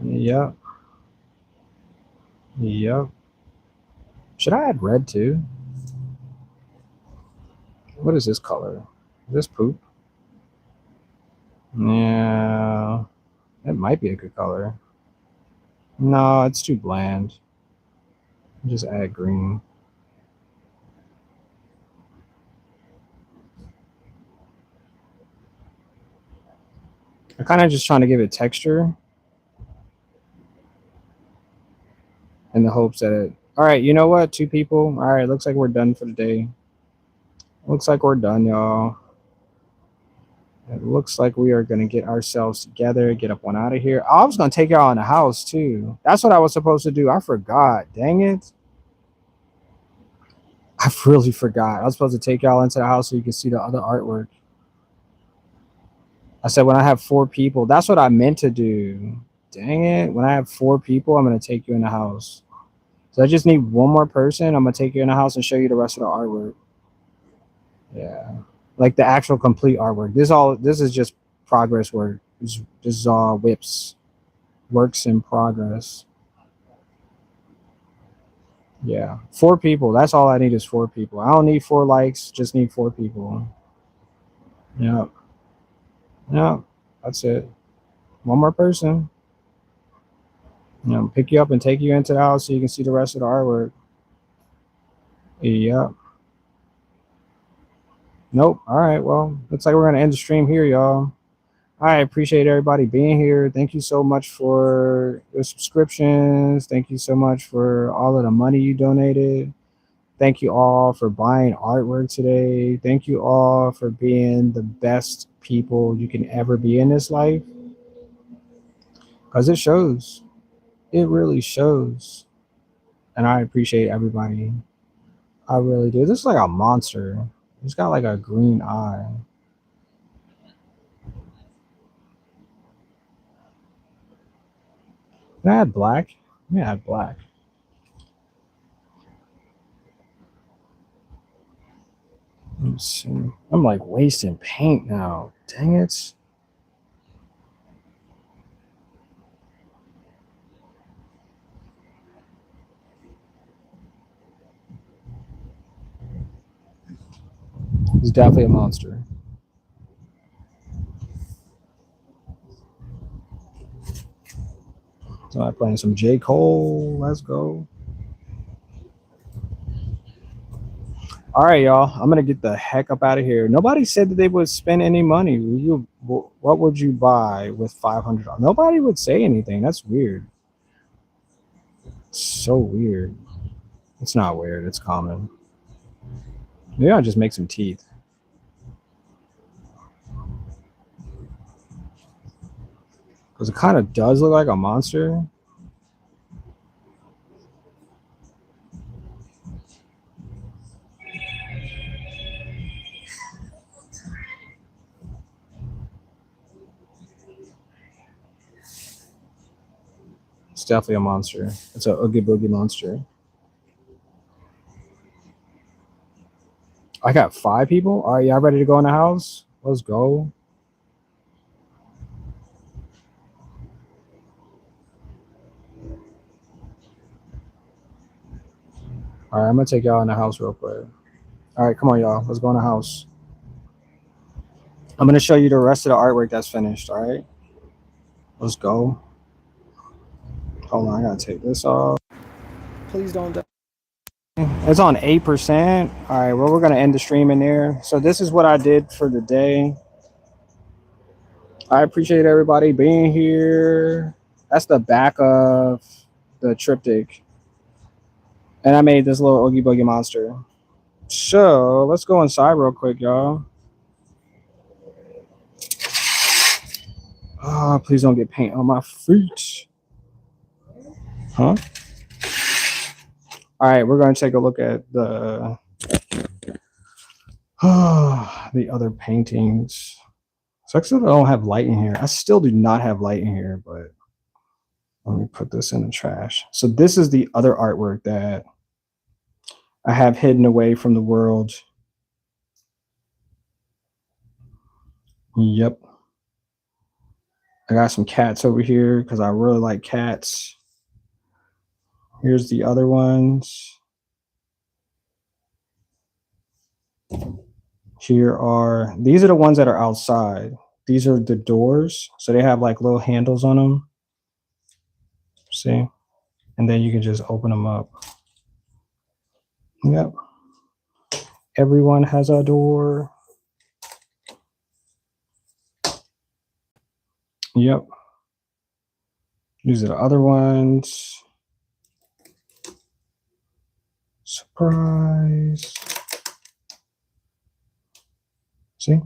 A: Yep. Yep. Should I add red too? What is this color? Is this poop? Yeah, it might be a good color. No, it's too bland. Just add green. I'm kind of just trying to give it texture in the hopes that it. All right, you know what? 2 people. All right, looks like we're done for the day. Looks like we're done, y'all. It looks like we are going to get ourselves together, get up one out of here. I was going to take y'all in the house, too. That's what I was supposed to do. I forgot. Dang it. I really forgot. I was supposed to take y'all into the house so you can see the other artwork. I said when I have 4 people. That's what I meant to do. Dang it. When I have 4 people, I'm going to take you in the house. So I just need one more person. I'm going to take you in the house and show you the rest of the artwork. Yeah. Like the actual complete artwork. This is just progress work. This is all whips. Works in progress. Yeah. 4 people. That's all I need is 4 people. I don't need 4 likes, just need 4 people. Yeah. Yeah. That's it. One more person. Pick you up and take you into the house so you can see the rest of the artwork. Yeah. Nope. All right. Well, looks like we're gonna end the stream here, y'all. I appreciate everybody being here. Thank you so much for your subscriptions. Thank you so much for all of the money you donated. Thank you all for buying artwork today. Thank you all for being the best people you can ever be in this life. Because it shows. It really shows. And I appreciate everybody. I really do. This is like a monster. He's got like a green eye. Can I add black? Let me add black. Let me see. I'm like wasting paint now. Dang it. He's definitely a monster. So I'm playing some J. Cole. Let's go. All right, y'all. I'm gonna get the heck up out of here. Nobody said that they would spend any money. What would you buy with $500? Nobody would say anything. That's weird. So weird. It's not weird. It's common. Maybe I'll just make some teeth. Because it kind of does look like a monster. It's definitely a monster. It's a Oogie Boogie monster. I got 5 people. All right, y'all ready to go in the house? Let's go. All right, I'm gonna take y'all in the house real quick. All right, come on, y'all. Let's go in the house. I'm gonna show you the rest of the artwork that's finished. All right, let's go. Hold on, I gotta take this off. Please don't die. It's on 8%. All right, well, we're gonna end the stream in there. So this is what I did for the day. I appreciate everybody being here. That's the back of the triptych. And I made this little Oogie Boogie monster. So let's go inside real quick, y'all. Oh, please don't get paint on my feet. Huh? All right, we're going to take a look at the the other paintings. So actually, I don't have light in here. I still do not have light in here, but let me put this in the trash. So this is the other artwork that I have hidden away from the world. Yep. I got some cats over here because I really like cats. Here's the other ones. These are the ones that are outside. These are the doors. So they have like little handles on them. See? And then you can just open them up. Yep. Everyone has a door. Yep. These are the other ones. Surprise. See?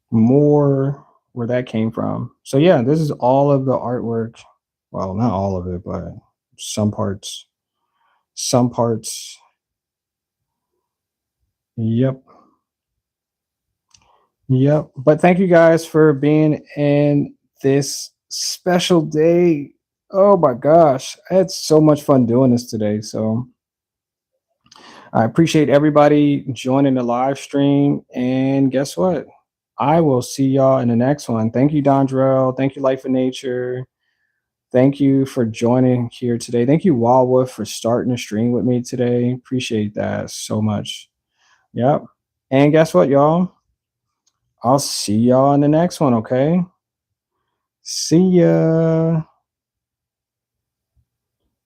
A: More where that came from. So yeah, this is all of the artwork. Well, not all of it, but some parts. Some parts. Yep. Yep. But thank you guys for being in this special day. Oh my gosh. I had so much fun doing this today. So I appreciate everybody joining the live stream. And guess what? I will see y'all in the next one. Thank you, Dondrell. Thank you, Life of Nature. Thank you for joining here today. Thank you, Wildwood, for starting the stream with me today. Appreciate that so much. Yep. And guess what, y'all? I'll see y'all in the next one, okay? See ya.